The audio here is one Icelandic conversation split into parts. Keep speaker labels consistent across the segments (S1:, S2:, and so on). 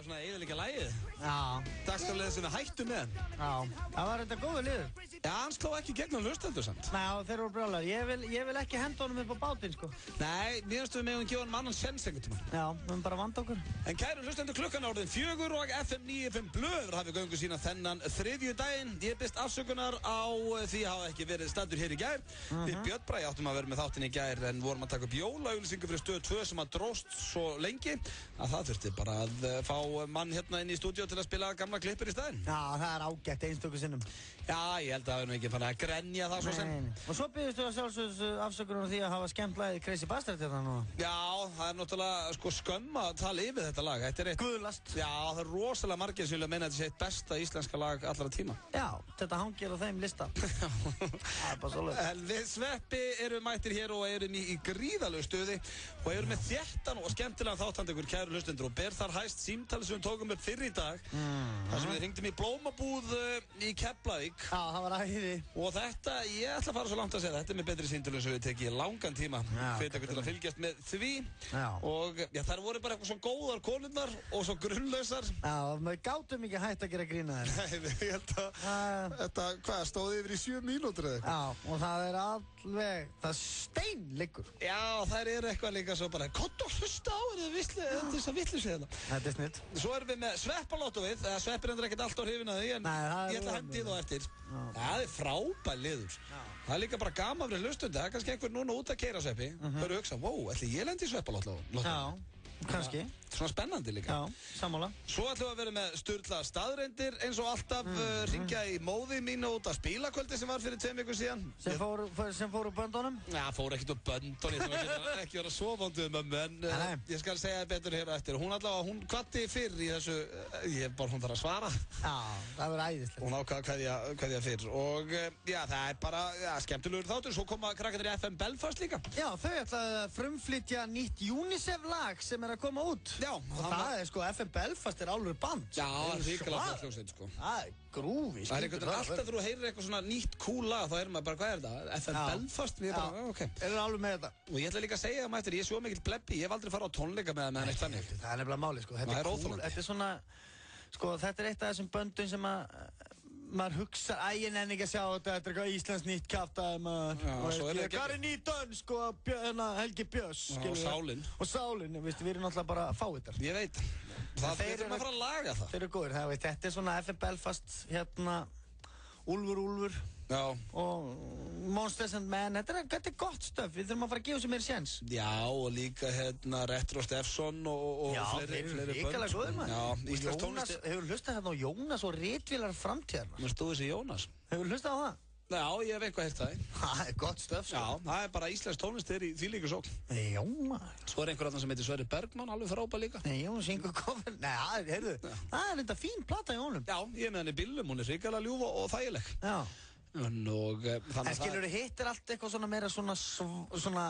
S1: svona eiginlega lagið.
S2: Já.
S1: Dagskarliðið sem við hættum með.
S2: Já. Það var þetta góður liður.
S1: Já, hann sló ekki gegn á hlustendur samt.
S2: Nei, þeir voru brjálar. Ég vil ekki henda honum upp á bátinn, sko.
S1: Nei, mér finnst við megum gefa honum annan sjens einhvern tímann.
S2: Já, við höfum bara vanda okkur.
S1: En kæru hlustendur, klukkan orðin 4 og FM 95 Blöð hafið göngu sína þennan þriðjudaginn. Ég bist afsökunar á því að hafa ekki verið staddur hér í gær. Við Björn Bragi áttum að vera með þáttinn í gær en vorum að taka upp jólaauglýsingu fyrir Stöð 2 sem að dróst svo lengi að það þurfti bara að fá mann hérna inn í stúdíó til að spila gamla klippur í staðinn.
S2: Já, það er ágætt einstöku sinnum.
S1: Já, ég held að það er nú ekki fann að grenja það svo sem.
S2: Og svo byrjustu að sjálfsögðu afsökunar á því að hafa skemmt lagið Crazy Bastard hérna nú.
S1: Já, það er náttúrulega sko skömm að tala yfir þetta lag. Þetta er eitt
S2: guðlast.
S1: Já, það er rosalega margir sem vilja meina að þetta sé eitt besta íslenska lag allra tíma.
S2: Já, þetta hangir á þeim lista. Það er bara svolítið.
S1: En við Sveppi erum mættir hér og erum í gríðalegu stuði og erum með þéttan og skemmtilegan þáttandekur kæru hlustendur og ber þar hæst símtali sem við tókum upp fyrr í dag þar sem við hringdum í blómabúð í Keflavík.
S2: Já, það var æði.
S1: Og þetta, ég ætla að fara svo langt að segja þetta er með betri símtölu sem við tekið langan tíma fyrir ykkur til að fylgjast með því.
S2: Já.
S1: Og já, þær voru bara eitthvað svo góðar konurnar og svo grunnlausar.
S2: Já, við gátum ekki hægt að gera grína þér.
S1: Nei, ég held að þetta, hvað, stóði yfir í 7 mínútur eða eitthvað.
S2: Já, og það er alveg, það steinliggur.
S1: Já, þær eru eitthvað líka svo bara, kottu og hlusta á þess að vittlis við þetta.
S2: Þetta er snill.
S1: Svo erum við með sveppalóttu við, Sveppir endur ekkert alltaf hrifin að því, en ég ætla að hendi þá eftir. Það er frábær liður. Það er líka bara gaman fyrir hlustundi, það er kannski einhver núna út að keyra Sveppi, þau eru að hugsa, wow, ætli ég lendi í sveppalóttu?
S2: Já, kannski.
S1: Svona spennandi líka.
S2: Já, sammála.
S1: Svo ætlum við að vera með sturla staðreyndir eins og alltaf ringja í móði mínu út að spilakvöldi sem var fyrir 2 vikur síðan.
S2: Sem fór úr böndunum?
S1: Já, fór ekkert úr böndunum, það ekki vera svo vonduð með mömmu, en ég skal segja betur hér eftir. Hún allavega, hún kvatti fyrr í þessu, hún þarf að svara.
S2: Já, það verður æðislegt.
S1: Hún ákvaða kveðja fyrr og já, það er bara skemmtilegur þáttur. Svo koma krakkarnir í FM Belfast líka.
S2: Já, þau ætlaði að frumflytja nýtt UNICEF lag sem er að koma út.
S1: Já,
S2: og það er sko, FM Belfast er alveg band.
S1: Já, það er ríkilega flott hljómsveit sko.
S2: Það er grúfi.
S1: Það er einhvern veginn alltaf þegar þú heyrir eitthvað svona nýtt cool lag þá heyrir maður bara, hvað er þetta? FM Belfast? Við bara, ok.
S2: Erum alveg með þetta.
S1: Og ég ætla líka að segja það mættir, ég er svo mikill plebbi, ég hef aldrei farið á tónleika með það með neitt þannig.
S2: Það er nefnilega máli sko, þetta er cool, þetta er svona, sko þetta er eitt af þessum böndum sem að maður hugsa, ég nenni ekki að sjá þetta er eitthvað Íslands nýtt kjaftaði maður. Hvað er nýtt dönsk og Helgi Björns,
S1: og Sálin.
S2: Og Sálin, við erum náttúrulega bara að fá þetta.
S1: Ég veit, það þurfum að fara að laga það.
S2: Þeir eru góðir, þetta er svona FM Belfast, hérna, Úlfur.
S1: Já.
S2: Og Monsters and Men, þetta er gott stöf, við þurfum að fara að gefa sér meira séns.
S1: Já, og líka hérna Retro Steffson og fleiri bönd.
S2: Já, þeir eru góðir maður.
S1: Já, Íslands tónlist.
S2: Hefur hlustað hérna á Jónas og Ritvélar framtíðar?
S1: Mér stóð þessi Jónas.
S2: Hefur hlustað á það?
S1: Já, ég hef eitthvað heyrt það.
S2: Það er gott stöf, sko.
S1: Já, það er bara Íslands tónlist í því líka sókn.
S2: Já, maður.
S1: Svo er einhver annan sem heitir Sverrir Bergmann, alveg frábær líka.
S2: Nei, Jón syngur cover. Nei, heyrðu, það er þetta fín plata í honum.
S1: Já, ég er með hann í bílum, hún er hrikalega ljúf og þægileg.
S2: Já.
S1: Og
S2: en skilur þið, hitt er allt eitthvað svona meira svona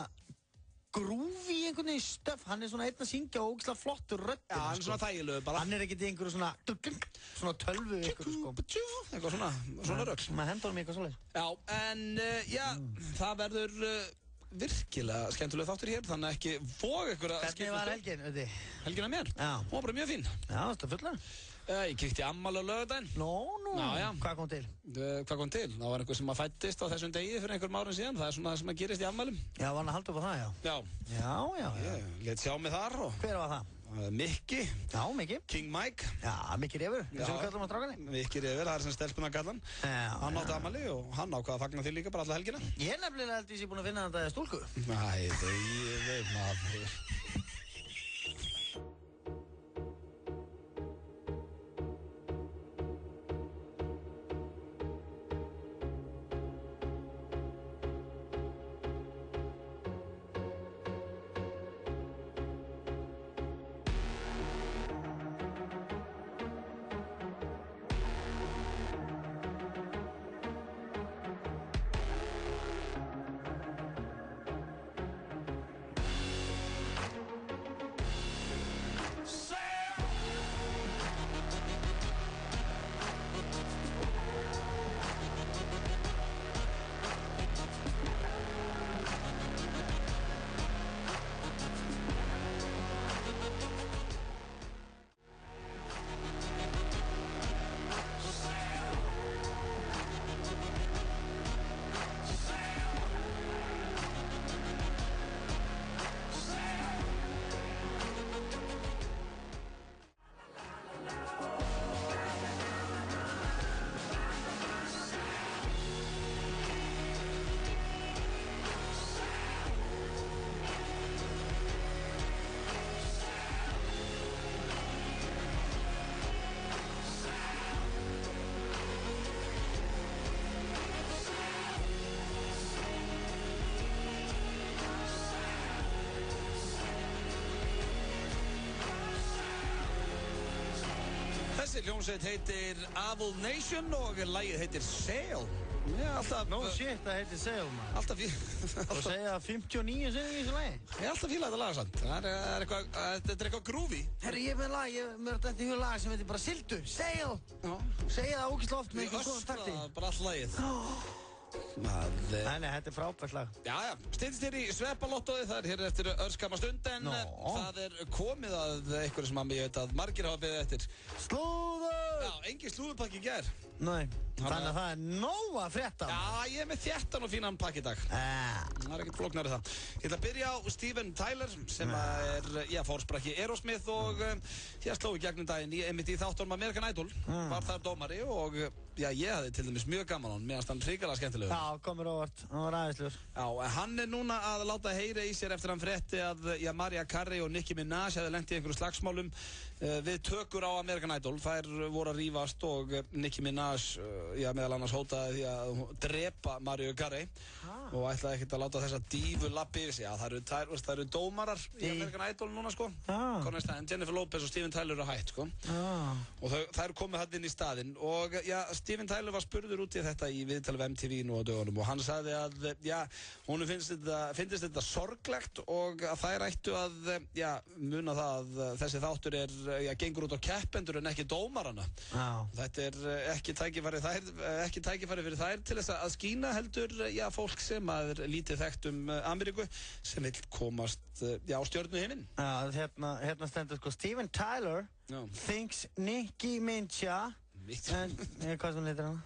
S2: grúfi í einhvern veginn stöf. Hann er svona einn að syngja og ógeðslega flottur röddin.
S1: Já, hann er svona þægilegu bara.
S2: Hann er ekkert í einhverju svona tölvu ykkur sko.
S1: Eitthvað svona rögg.
S2: Maður hendur honum í eitthvað svoleiðis.
S1: Já, en já, það verður virkilega skemmtilega þáttur hér, þannig ekki voga ykkur að
S2: skipta. Hvernig var helgin, veit þið?
S1: Helgin að mér? Já. Hún var bara mjög fín.
S2: Já, þetta er fulla.
S1: Ég kíkti í afmæli á laugardaginn.
S2: Nú.
S1: Já.
S2: Hvað kom til?
S1: Hvað kom til? Það var einhver sem fæddist á þessum degi fyrir einhverjum árum síðan. Það er svona það sem gerist í afmælum.
S2: Já, var hann að halda upp á það, já? Já.
S1: Ég lét sjá mig þar og...
S2: Hver var það?
S1: Mikki.
S2: Já, Mikki.
S1: King Mike.
S2: Já, Mikki Refur. Við sem kallum á strákanni.
S1: Mikki Refur, það er sem stelpuna kallan. Hann átti afmæli og hann ákvað að fagna því líka bara alla helgina.
S2: Ég er nefnilega held ég sé búinn að finna þetta stúlku.
S1: Nei, ég veit maður. Þessi hljómsveit heitir Avil Nation og lagið heitir Sail. Já, alltaf...
S2: No shit, það heitir Sail, man.
S1: Alltaf
S2: Þú segja 59 sem í þessu lagi.
S1: Ég alltaf fíla þetta lag samt. Þetta er eitthvað groovy.
S2: Herri, ég er með lag, mér er þetta í lag sem heitir bara Sildu, Sail. Já. Segja það ógeðslega oft með einhvern svona takti.
S1: Bara all lagið.
S2: Nei, þetta er frábært lag.
S1: Já, styttist hér í Sveppalottóið, það hér eftir örskama stund en það komið að einhverju sem ég veit að margir hafa beðið eftir.
S2: Slúður!
S1: Já, engin slúðurpakki í gær.
S2: Nei, þannig að það er nóg að frétta.
S1: Já, ég er með þéttan og fínan pakki í dag. Það ekkert flóknari það. Ég ætla að byrja á Steven Tyler sem fórsprakki Aerosmith og hér sló í gegnum daginn einmitt í þáttunum American Idol. Var þar dómari og ég hafði til dæmis mjög gaman hann meðan hann hrikalega skemmtilegur.
S2: Já, komur óvart. Hann var aðeinslegur. Já,
S1: hann er núna að láta heyra í sér eftir hann frétti að Mariah Carey og Nicki Minaj hefði lent í einhverju slagsmálum við tökur á American Idol. Þær voru að rífast og Nicki Minaj meðal annars hótaði því að drepa Mariah Carey og ætlaði ekkert að láta þessa dífu lappi yfir sig. Já, það eru dómarar í American Idol núna sko. Jennifer Lopez og Steven Tyler eru hætt sko. Og þær eru komið hann inn í staðinn og Steven Tyler var spurður út í þetta í viðtali við MTV nú á dögunum og hann sagði að honum finnst þetta sorglegt og að þær ættu að muna það að þessi þáttur gengur út á keppendur en ekki dómarana. Þetta er ekki tækifæri fyrir þær til þess að skína heldur fólk sem er lítið þekkt Ameríku sem vill komast á stjörnuhiminn.
S2: Hérna stendur sko Steven Tyler thinks Nicki Minaj hvað sem heitir hann?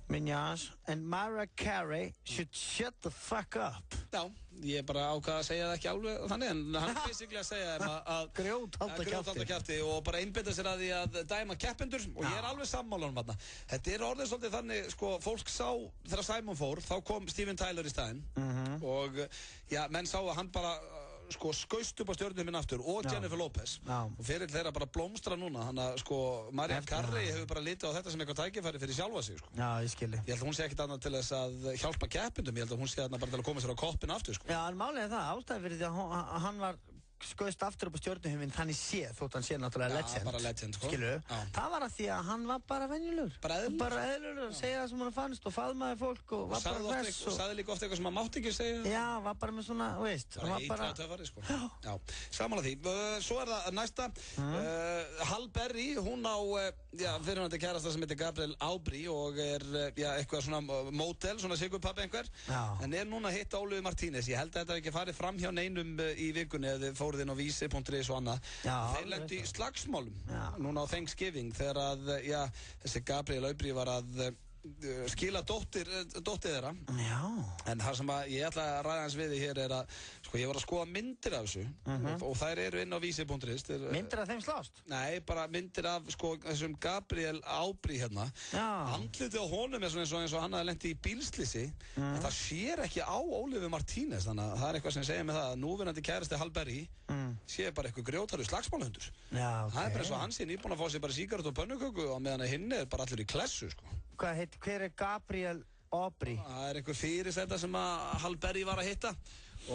S2: Minaj and Mariah Carey should shut the fuck up.
S1: Já, ég bara ákvað að segja það ekki alveg þannig en hann er basically að segja þeim að
S2: grjóthalda
S1: kjafti og bara einbeita sér að því að dæma keppendur og ég er alveg sammála um þarna. Þetta er orðið svolítið þannig, sko, fólk sá þegar Simon fór, þá kom Steven Tyler í staðinn og menn sá að hann bara sko skaust upp á stjörnum minn aftur og Jennifer Lopez og fyrir þeirra bara blómstra núna þannig að sko Mariah Carey hefur bara litið á þetta sem eitthvað tækifæri fyrir sjálfa sig sko.
S2: Já, ég skilji.
S1: Ég held að hún sé ekkert annað til þess að hjálpa keppendum, ég held að hún sé þarna bara til að koma sér á koppin aftur sko.
S2: Já, en málið er það, ástæði fyrir því að hann var skoðist aftur upp á stjörnuhiminn þannig séð þótt hann sé náttúrulega legend.
S1: Bara legend sko.
S2: Skilu, það var að því að hann var bara venjulegur. Bara eðlulegur að segja það sem hann fannst og faðmaði fólk og var bara hress.
S1: Og sagði líka ofta eitthvað sem hann mátti ekki segja.
S2: Já, var bara með svona, veist.
S1: Bara heitra töfari sko. Já, samanlega því. Svo er það næsta. Halle Berry, hún á fyrirhandi kærasta sem heitir Gabrielle Aubry og er eitthvað svona mótel, svona sigurpabbi einhver. En er núna að hitta Ólöfu Martínez. Ég held að þetta ekki farið fram hjá neinum í vikunni fóruð inn á vísi.is og annað. Þeir lentu í slagsmálum núna á Thanksgiving þegar að þessi Gabrielle Aubry var að skila dóttir þeirra. Já. En það sem ég ætla að ræða hans við því hér er að sko ég var að skoða myndir af þessu og þær eru inn á vísi.is.
S2: Myndir af þeim slást?
S1: Nei, bara myndir af sko þessum Gabrielle Aubry hérna. Andlitið á honum er svona eins og hann hafði lent í bílslysi. Það sér ekki á Ólöfu Martínez þannig að það er eitthvað sem segir mig það að núverandi kærasti Halle Berry sé bara eitthvað grjótarður slagsmálahundur. Það er bara eins og hann sé nýbúinn að fá sér bara sígaret og pönnuköku og meðan hinn er bara allir í klessu sko.
S2: Hver er Gabrielle Aubry?
S1: Það er einhver fyrirsæta sem að Halle Berry var að hitta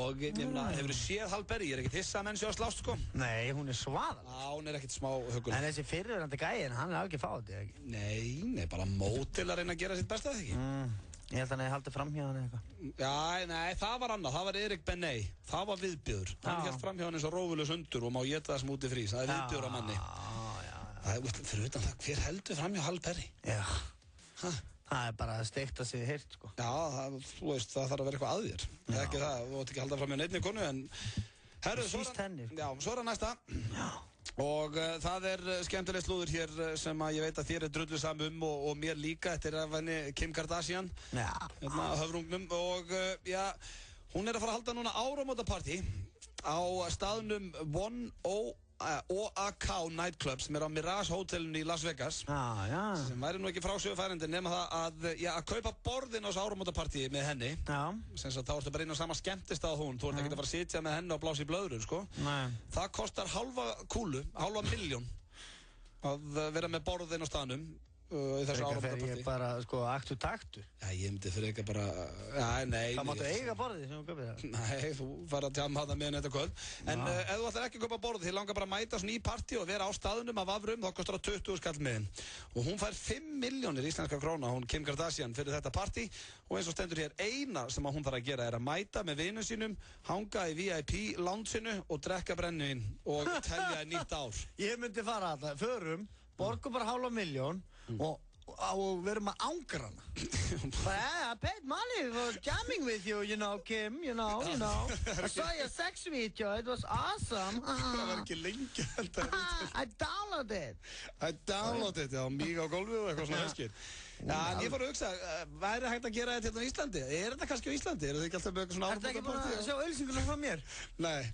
S1: og ég meina, hefur þú séð Halle Berry? Ég er ekkert hissa að menn séu að slást sko.
S2: Nei, hún er svaðal.
S1: Já, hún er ekkert smá huguleg.
S2: En þessi fyrirverandi gæinn, hann er ekki fáið, eða ekki?
S1: Nei, bara mótil að reyna að gera sitt besta, eða ekki?
S2: Ég held að hann hefði haldið framhjá hann eitthvað.
S1: Já, nei, það var annað, það var Erik Benet. Það var viðbjöður. Hann held framhjá hann eins og rófulegs hundur og má éta það sem úti frís. Það er viðbjöður á manni. Fyrir utan það, hver heldur framhjá Halle Berry?
S2: Já. Það er bara að steikta sig hirt, sko.
S1: Já, þú veist, það þarf að vera eitthvað að þér. Það er ekki það, þú ætti ekki að halda fram hjá neinni konu, en... Herru, svo er það næsta. Já. Og það er skemmtileg slúður hér sem að ég veit að þér er drullu saman og mér líka. Þetta er af henni Kim Kardashian, hérna höfrungnum. Og hún er að fara að halda núna áramótapartí á staðnum OAK Nightclub sem er á Mirage Hotelinu í Las Vegas sem væri nú ekki frásögufærandi nema það að kaupa borðin á þessu áramótapartíi með henni sem þá ertu bara inn á sama skemmtistað hún þú ert ekki að fara að sitja með henni og blása í blöðrur sko. Það kostar halva milljón að vera með borðin á staðnum í þessu áramótapartí.
S2: Ég bara, sko, aktu taktu.
S1: Já, ég myndi fyrir eitthvað bara, nei.
S2: Það máttu eiga borðið sem þú köpir það.
S1: Nei, þú fara að tjama það með þetta kvöld. En ef þú ætlar ekki að kaupa borðið, þið langar bara að mæta svona í partí og vera á staðunum af Vafrum, þá kostar það 20 skall miðinn. Og hún fær 5 milljónir íslenska króna, hún Kim Kardashian, fyrir þetta partí. Og eins og stendur hér, eina sem hún þarf að gera er að mæta með vinum sínum, hanga í VIP-loungeinu og drekka brennivín og telja í nýtt ár.
S2: Ég myndi fara að það, förum, borgum bara 500.000 og verum að ángra hana. I paid money for jamming with you, Kim, you know. I saw your sex video, it was awesome.
S1: Það var ekki lengi held að
S2: I downloaded.
S1: Já, mig á gólfi og eitthvað svona höskir. Já, en ég fór að hugsa, væri hægt að gera þetta hérna á Íslandi? Er þetta kannski á Íslandi? Er þetta ekki alltaf með eitthvað svona áramótapartí?
S2: Er þetta ekki búin að sjá auglýsinguna frá mér?
S1: Nei.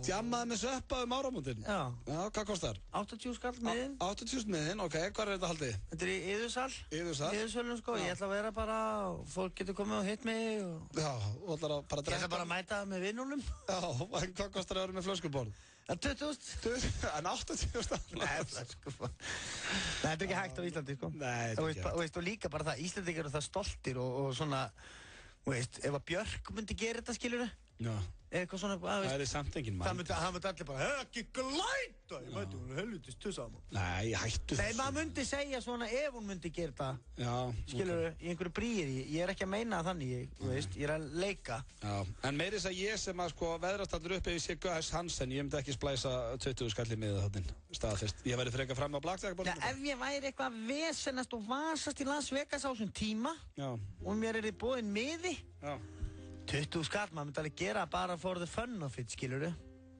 S1: Djammaði með sveppa áramótin.
S2: Já.
S1: Já, hvað kostar?
S2: 80 skall miðinn.
S1: 80 miðinn, ok, hvað er þetta haldið?
S2: Þetta er í Iðursal. Iðursölum, sko. Ég ætla að vera bara, fólk getur komið og hitt mig og...
S1: Já, og ætlar að bara drekka.
S2: Ég ætla bara að mæta með vinnunum.
S1: Já, en hvað kostar það að vera með flöskuborð?
S2: 20.000.
S1: En 80.000?
S2: Nei, flöskuborð. Nei, þetta er ekki hægt á Íslandi, sko.
S1: Nei, þetta er ekki hægt.
S2: Og líka bara það, Íslandingar eru það stoltir og svona, ef að Björk myndi gera þetta, skilurðu?
S1: Já.
S2: Eitthvað svona,
S1: það er samt enginn mann.
S2: Það myndi allir bara, ekki glæta! Ég veit, hún er helvitist tussam.
S1: Nei, hættu þessu.
S2: Nei, maður myndi segja svona ef hún myndi gera það.
S1: Já.
S2: Skilurðu, í einhverju bríir. Ég er ekki að meina þannig, ég er að leika.
S1: Já, en meiri þess að ég sem að sko veðrast allir upp ef ég sé Gus Hansen, ég myndi ekki splæsa 20 skall í miða þarna staðfest. Ég væri frekar fram á blackjack-borðinu.
S2: Ja, ef ég væri eitthvað vesenast og vasast í Las Vegas á þessum tíma og mér er boðinn miði. Já. 20 skall, maður myndi alveg gera bara for the fun of it, skilurðu?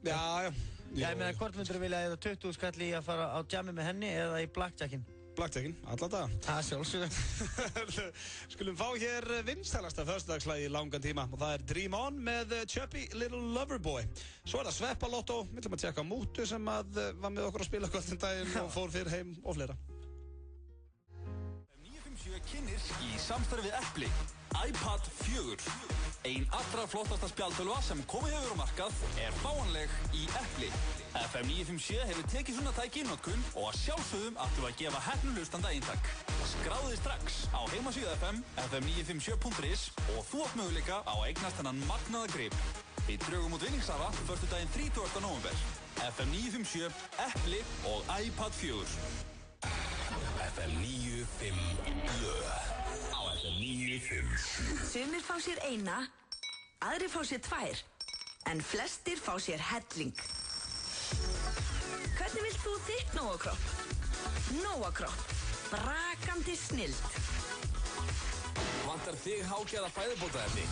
S1: Já.
S2: Ég meina, hvort myndur þú vilja eða 20 skall í að fara á jammi með henni eða í blackjackin?
S1: Blackjackin, alla daga.
S2: Það sjálfsögðu.
S1: Skulum fá hér vinsælasta föstudagslagi í langan tíma og það er Dream On með Chubby Little Loverboy. Svo er það Sveppalotto, við ætlum að tjekka Mútu sem að var með okkur að spila kvöldin daginn og fór fyrir heim og fleira.
S3: 957 kynnir í samstarfi við Epli iPad 4. Ein allra flottasta spjaldtölva sem komið hefur á markað er fáanleg í Epli. FM 957 hefur tekið svona tæki í notkun og að sjálfsögðum ætlum að gefa heppnum hlustanda eintak. Skráðu þig strax á heimasíðu FM, fm957.is og þú átt möguleika á að eignast þennan magnaða grip. Við drögum út vinningshafa föstudaginn 30. nóvember. FM 957, Epli og iPad 4. FM 957 á FM 957.
S4: Sumir fá sér eina, aðrir fá sér 2, en flestir fá sér helling. Hvernig vilt þú þitt Nóakropp? Nóakropp, brakandi snilld.
S3: Vantar þig hágæða fæðubótaefni?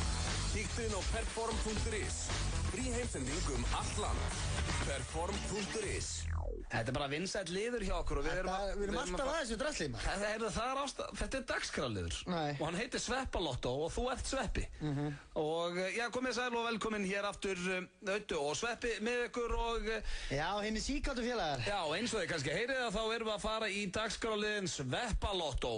S3: Kíktu inn á perform.is. Frí heimsending allt land. Perform.is.
S1: Þetta er bara vinsæll liður hjá okkur og við erum
S2: alltaf að þessu drasli, maður.
S1: Þetta er dagskrárliður
S2: og
S1: hann heitir Sveppalotto og þú ert Sveppi. Og já, komið sæl og velkomin hér aftur Öddu og Sveppi með ykkur og...
S2: Já, hinni síkáttu félagar.
S1: Já, eins og þið kannski heyrið að þá erum við að fara í dagskrárliðin Sveppalotto.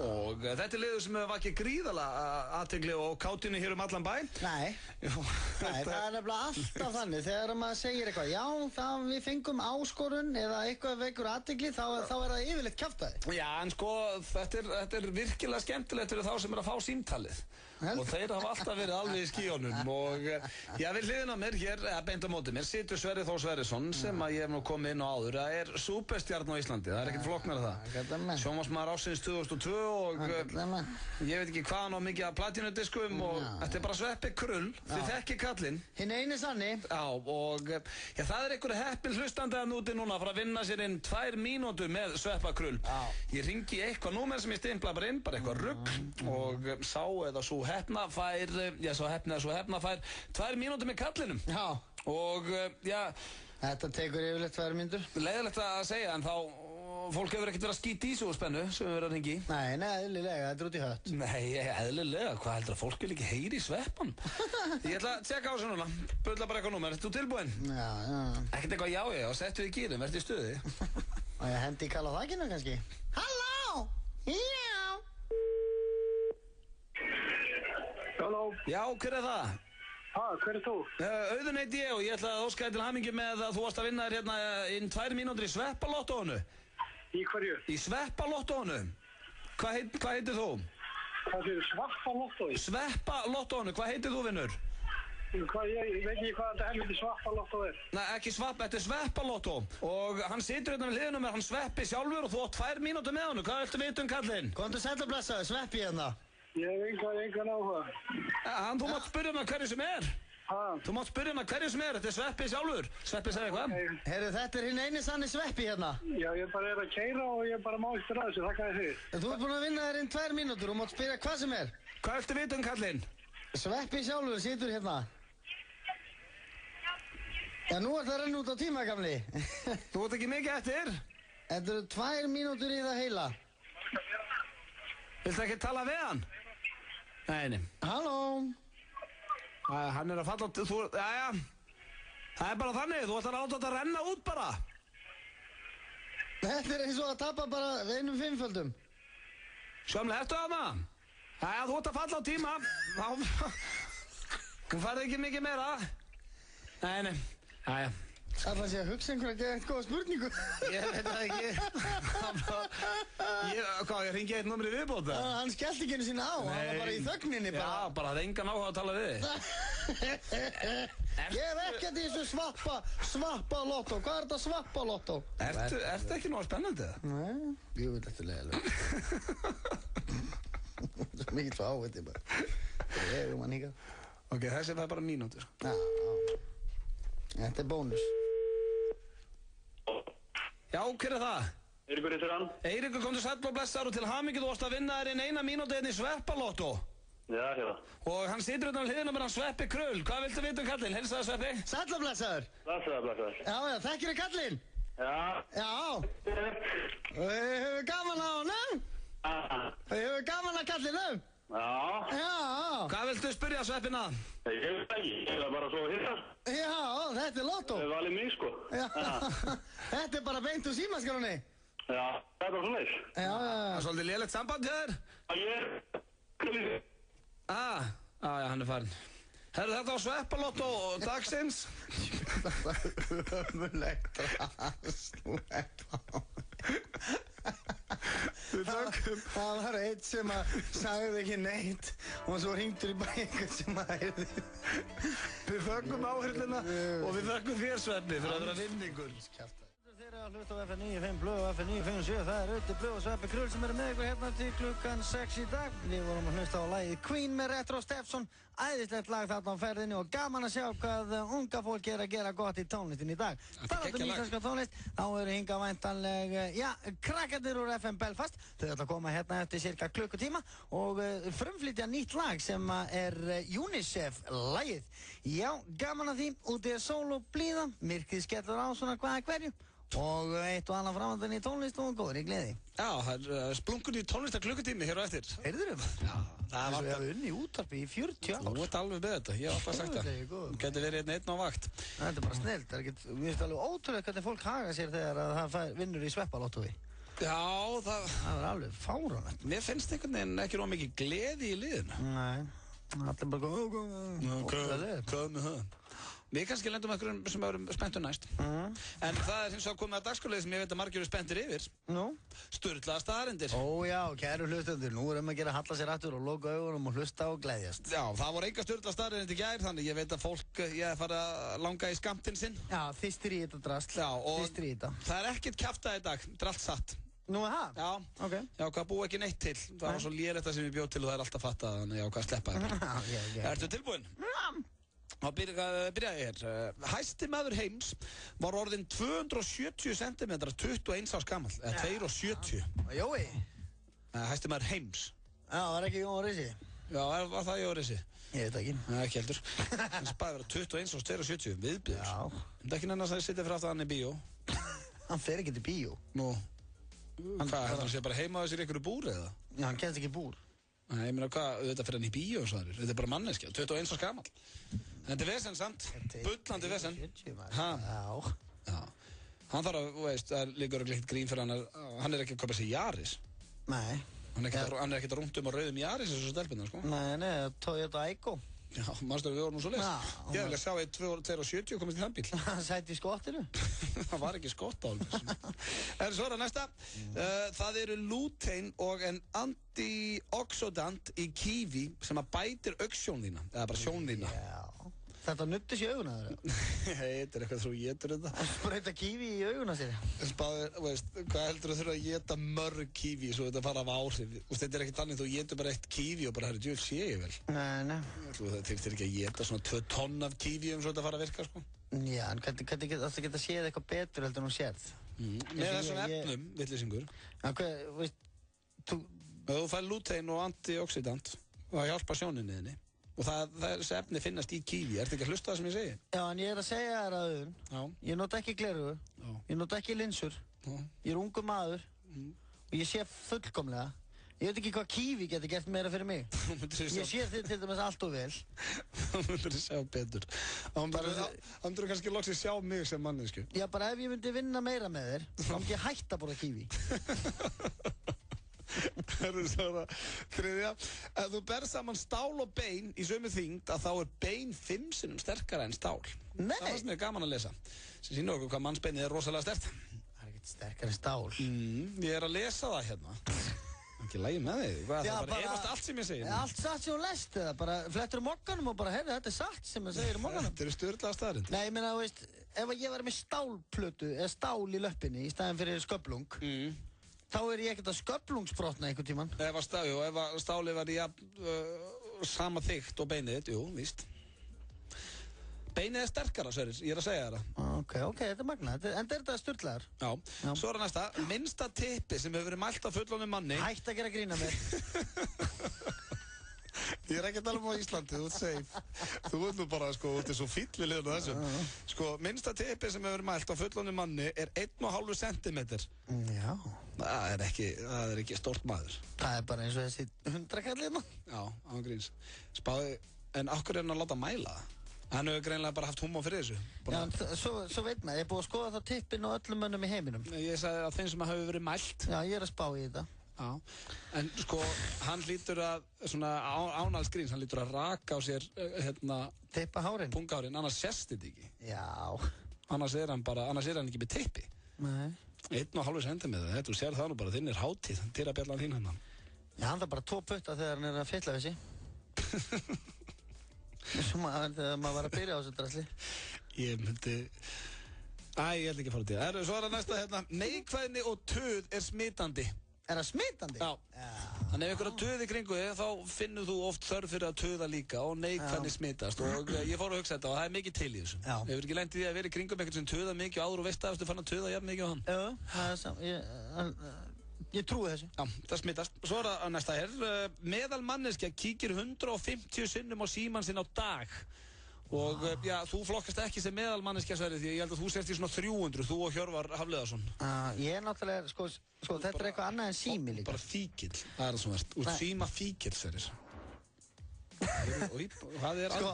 S1: Og þetta er liður sem hefur vakið gríðarlega athygli og kátínu hér allan bæ.
S2: Nei, það er nefnilega alltaf þannig. Þegar maður segir eitthvað, já, við fengum áskorun eða eitthvað vekur athygli, þá er það yfirleitt kjaftaði.
S1: Já, en sko, þetta er virkilega skemmtilegt fyrir þá sem er að fá símtalið. Og þeir hafa alltaf verið alveg í skíunum og já, við hliðina mér hér, beint á móti mér, situr Sverrir Þór Sverrisson sem að ég hef nú komið inn á áður. Það er súperstjarn á Íslandi, það er ekkert flóknara það. Sjónvarpsmaður ársins 2002 og ég veit ekki hvað hann á mikið af platínudiskum og þetta er bara Sveppi Krull, þið þekki kallinn.
S2: Hinn eini sanni.
S1: Já, og já, það er einhver heppin hlustandi að núti núna að fara að vinna sér inn 2 mínútur með Sveppa Krull. Ég ringi eitthvað númer sem ég stimpla bara inn, bara eitthvað rugl og sá eða svo hefna fær, já svo hefna fær 2 mínútur með kallinum.
S2: Já.
S1: Og já.
S2: Þetta tekur yfirleitt 2 mínútur.
S1: Leiðilegt að segja en þá, fólk hefur ekkert verið að skýta í svo spennu sem við verðum að ringi í.
S2: Nei, eðlilega, þetta er út í hött.
S1: Nei, eðlilega, hvað heldur að fólk vil ekki heyri í Sveppan? Ég ætla að tjekka á þessu núna, bulla bara eitthvað númer, ertu tilbúinn?
S2: Já.
S1: Ekkert eitthvað já, og settu þig í gýrin, verður í stuði.
S2: Og ég hendi í kall á þakkinu kannski. Halló! Já!
S5: Halló.
S1: Já, hver er það?
S5: Hver er þú?
S1: Auðun heiti ég og ég ætla að óska þér til hamingju með að þú varst að vinna þér hérna inn 2 mínútur í Sveppalottóinu.
S5: Í hverju?
S1: Í sveppalottónu. Hvað heitir þú?
S5: Hvað er Svappalottói?
S1: Sveppalottónu, hvað heitir þú, vinnur?
S5: Ég veit ekki hvað þetta helviti Svappalottó er.
S1: Nei, ekki Svapp, þetta er sveppalottó. Og hann situr hérna við hliðina með hann Sveppi sjálfur og þú átt 2 mínútur með honum. Hvað viltu vita kallinn?
S2: Komdu sæll og blessaður, Sveppi hérna.
S5: Ég hef engan áhuga.
S1: Þú mátt spyrja hann hverju sem er. Þú mátt spyrja hann hverju sem er, þetta er Sveppi sjálfur. Sveppi segir hvað?
S2: Heyrðu, þetta er hinn eini sanni Sveppi hérna.
S5: Já, ég bara að keyra og ég bara má eftir þessu, þakka þér.
S2: Þú ert búinn að vinna þér inn 2 mínútur og mátt spyrja hvað sem er.
S1: Hvað viltu vita kallinn?
S2: Sveppi sjálfur situr hérna. Já, nú ert það að renna út á tíma, gamli.
S1: Þú ert ekki mikið eftir?
S2: Þetta eru 2 mínútur í það heila.
S1: Viltu ekki tala við hann? Nei.
S2: Halló?
S1: Hann er að falla á... Jæja. Það er bara þannig, þú ætlar að láta þetta renna út bara.
S2: Þetta er eins og að tapa bara 1 5-földum.
S1: Sjömmlega, ertu að það? Jæja, þú ætlar að falla á tíma. Hún færði ekki mikið meira. Nei. Jæja.
S2: Það sé að hugsa einhverja gegn góða spurningu.
S1: Ég veit það ekki. Ég ringi eitt numri viðbóta.
S2: Hann skellti ekki einu sinna á, hann var bara í þögninni bara.
S1: Já, bara það er engan áhuga að tala við þig.
S2: Ég hef ekkert í þessu svappalottó. Hvað er þetta svappalottó?
S1: Ertu ekki nú spennandi það?
S2: Nei, ég vil þetta leiðilega. Það er mikið svo áhætti bara. Það er mann hingað.
S1: Ok, þessi var bara mínútur.
S2: Já. Þetta er bónus.
S1: Já, hver er það?
S5: Eiríkur heitir hann.
S1: Eiríkur, komdu sæll og blessaður og til hamingju þú varst að vinna þér inn 1 mínútu í sveppalottó.
S5: Já, hérna.
S1: Og hann situr hérna á hliðina með hann Sveppi Krull. Hvað viltu vita kallinn? Heilsaðu Sveppi.
S2: Sæll og blessaður.
S5: Blessaður.
S2: Já, þekkir þið kallinn?
S5: Já.
S2: Já. Við höfum gaman á honum. Við höfum gaman að kallinum. Já.
S1: Hvað viltu spyrja Sveppina?
S5: Ég veit ekki, ég var bara svo að hitta.
S2: Já, þetta er lottó.
S5: Það er valið mig, sko.
S2: Já. Þetta er bara beint úr símaskránni.
S5: Já, það er bara svo leys.
S2: Já.
S1: Það er svolítið lélegt samband hjá þér. Já, hann er farin. Herru, þetta á sveppalottó dagsins.
S2: Ömurlegt rast. Það var eitt sem að sagði ekki neitt og svo hringdur í bækur sem að heyrði.
S1: Við þökkum áheyrlina og við þökkum þér Sveppi fyrir að vera vinningur.
S2: Þeir eru að hlusta á FM 95 Blöð og FM 957. Það er Öddi Blöð og Sveppi Krull sem eru með ykkur hérna til klukkan 6 í dag. Við vorum að hlusta á lagið Queen með Retro Stepson. Æðislegt lag þarna á ferðinni og gaman að sjá hvað unga fólk er að gera gott í tónlistin í dag. Talandi um íslenska tónlist, þá eru hingað væntanleg, krakkarnir úr FM Belfast. Þau ætla að koma hérna eftir cirka klukkutíma og frumflytja nýtt lag sem er UNICEF-lagið. Já, gaman að því, úti er sól og blíða, myrkrið skellur á svona hvað hverju. Og eitt og annað framöndan í tónlist og góður í gleði. Já,
S1: það er splungun í tónlistar klukkutími hér á eftir.
S2: Heyrðurum? Já, það var það unni í útvarpi í 40 ár.
S1: Þú ert alveg með þetta, ég hef alltaf sagt það. Þú getur verið einn á vakt.
S2: Það er bara snillt, mér finnst alveg ótrúlega hvernig fólk haga sér þegar það vinnur í sveppalottói.
S1: Já, það
S2: er alveg fáránlegt.
S1: Mér finnst einhvern veginn ekki nóg mikið gleði í liðinu.
S2: Nei, allir bara
S1: hvað með það? Við kannski lendum einhverjum sem eru spenntur næst. En það er hins vegar komið að dagskrárliði sem ég veit að margir eru spenntir yfir.
S2: Nú?
S1: Sturlaða staðarindir.
S2: Ó já, kæru hlustendur, nú erum við að halla sér aftur og loka augunum og hlusta og gleðjast.
S1: Já, það voru enga sturlaða staðarindir í gær, þannig ég veit að fólk fara að langa í skammtinn sinn.
S2: Já, þystir í þetta drasl.
S1: Já, og
S2: þystir í þetta.
S1: Það er ekkert kjaftað í dag, þetta er allt satt.
S2: Nú er það?
S1: Já,
S2: okay.
S1: Já, hvað búið ekki neitt til. Það var svo lérið þetta sem ég bjóð til og það er alltaf fattað, þannig já, hvað sleppa þetta. Ertu tilbúinn? Þá byrjaði ég hér. Hæsti maður heims var orðinn 270 cm, 21 árs gamall, eða 270.
S2: Jói?
S1: Hæsti maður heims.
S2: Já, var ekki Jón Rissi?
S1: Já, var það Jón Rissi?
S2: Ég veit ekki.
S1: Nei, ekki heldur. Það spæði vera 21 árs, 270, viðbjöður.
S2: Já.
S1: Það er ekki nefnast að ég sitja fyrir aftur hann í bíó.
S2: Hann fer ekki til bíó.
S1: Nú, hvað, hann sé bara heima á þessir einhverju búr eða?
S2: Já, hann kennst ekki búr.
S1: Nei, ég meina hvað, þetta fyrir hann í bíó og svona, þetta er bara manneskja, 21 árs gamall. Þetta er vesen samt, bullandi vesen. Já. Hann þarf að, veist, það liggur ekki grín fyrir hann er ekki að kaupa sér Yaris.
S2: Nei.
S1: Hann er ekkert að rúnda á rauðum Yaris eins og stelpunna, sko.
S2: Nei, Toyota Aygo.
S1: Já, mannstu við vorum nú svo leys. Ég hef ekki að sjá 270 og komist í þann bíl.
S2: Hann sætti í skottinu.
S1: Það var ekki skott á hann. Svo næsta. Það eru lutein og en antioxidant í kíví sem að bætir augsjón þína, eða bara sjón þína.
S2: Já. Þetta nuttir sér auguna þeirra?
S1: Þetta er eitthvað þú getur þetta.
S2: Bara eitthvað kíví í auguna sér?
S1: Hvað heldur þú þurfa að geta mörg kíví svo þetta fara af áhrif? Þetta er ekkert annað, þú getur bara eitt kíví og bara, herri, djúvel sé ég vel.
S2: Nei.
S1: Það þyrftir ekki að geta svona 2 tonn af kíví svo þetta fara að virka, sko.
S2: Já, en hvernig geta séð eitthvað betur heldur en þú sérð?
S1: Með þessum efnum, vitleysingur.
S2: Já, veist,
S1: þú fær lutein og antioxidant og það hjálpa sjóninni þinni. Og þessi efni finnast í kíví. Ertu ekki að hlusta það sem ég segi?
S2: Já, en ég að segja þér að auðun. Ég nota ekki gleraugu. Ég nota ekki linsur. Ég er ungur maður. Og ég sé fullkomlega. Ég veit ekki hvað kíví getur gert meira fyrir mig. Ég sé þið til dæmis allt og vel.
S1: Þá myndur þið sjá betur. Þá myndur þú kannski loksins sjá mig sem mannesku.
S2: Já, bara ef ég myndi vinna meira með þér, þá myndi ég hætta að borða kíví.
S1: Það er svona þriðja. Ef þú berð saman stál og bein í sömu þyngd að þá er bein 5 sinnum sterkara en stál.
S2: Nei!
S1: Það fannst mér gaman að lesa. Sem sýnir okkur hvað mannsbeinið er rosalega sterkt.
S2: Það er ekkert sterkara en stál.
S1: Ég er að lesa það hérna. Ekki lægi með þig. Það er bara efast allt sem ég segi.
S2: Allt satt sem þú lest eða bara flettur mokkanum og bara, heyrðu, þetta er satt sem það segir mokkanum.
S1: Þetta eru sturlaða staðarind.
S2: Nei, ég meina, þú veist, ef ég væri með stálplötu eða stál í löppinni í staðinn fyrir sköflung, þá er ég ekkert að sköflungsbrotna einhvern tíman.
S1: Ef stálið var í sama þykkt og beinið þitt, jú, víst. Beinið er sterkara, Sverrir, ég er að segja það.
S2: Ok, þetta er magnað, en er þetta sturlaðar?
S1: Já. Svo er næsta, minnsta tippi sem hefur verið mælt á fullorðnum manni.
S2: Hætt að gera grína mér.
S1: Ég er ekki að tala um á Íslandi, þú ert safe. Þú ert nú bara, sko, þú ert svo fíll við liðan á þessu. Sko, minnsta tippi sem hefur verið mælt á fullorðnum manni er 1,5 centimeter.
S2: Já.
S1: Það er ekki stórt maður.
S2: Það er bara eins og þessi 100 kallina.
S1: Já, ángríns. Spáði, en okkur er hann að láta mæla það? Hann hefur greinlega bara haft húmor fyrir þessu.
S2: Já, en svo veit maður, ég er búið að skoða þá tippin og öllum mönnum í heiminum.
S1: Ég sagði að þeim sem hafi verið mælt.
S2: Já, ég er að spá í þetta.
S1: Já, en sko, hann lítur að, svona ánalsgríns, hann lítur að raka á sér,
S2: Tippa hárin?
S1: Pungahárin, annars sérst þetta ekki.
S2: Já.
S1: Annars er hann ekki með tippi.
S2: Nei.
S1: 1,5 centimeter, þú sér það nú bara, þinn er hátíð, dyrabjallan þín hann.
S2: Já, hann þarf bara 2 putta þegar hann er að fylla við sig. Svo þegar maður var að byrja á þessu drasli.
S1: Ég held ekki að fara út í það. Svo er það næsta neikvæðni og töð er smitandi.
S2: Er það smitandi?
S1: Já. Þannig ef ykkur að töði kringu þig, þá finnur þú oft þörf fyrir að töða líka og neikvæðni smitast. Og ég fór að hugsa þetta og það er mikið til í þessu. Ég hefur ekki lent í því að vera í kringum eitthvað sem töða mikið áður og veist að þú fann að töða jafn mikið á hann.
S2: Já, það er saman. Ég trúi þessu.
S1: Já, það smitast. Svo er það næsta hér. Meðal manneskja kíkir 150 sinnum á símann sinn á dag. Og já, þú flokkast ekki sem meðal manneskja, Sverrir, því ég held að þú sért í svona 300, þú og Hjörvar Hafliðarsson.
S2: Ég er náttúrulega, sko, þetta er eitthvað annað en sími líka.
S1: Bara fíkil, það er það sem verðt. Úr síma fíkil, Sverrir. Hvað er
S2: sko,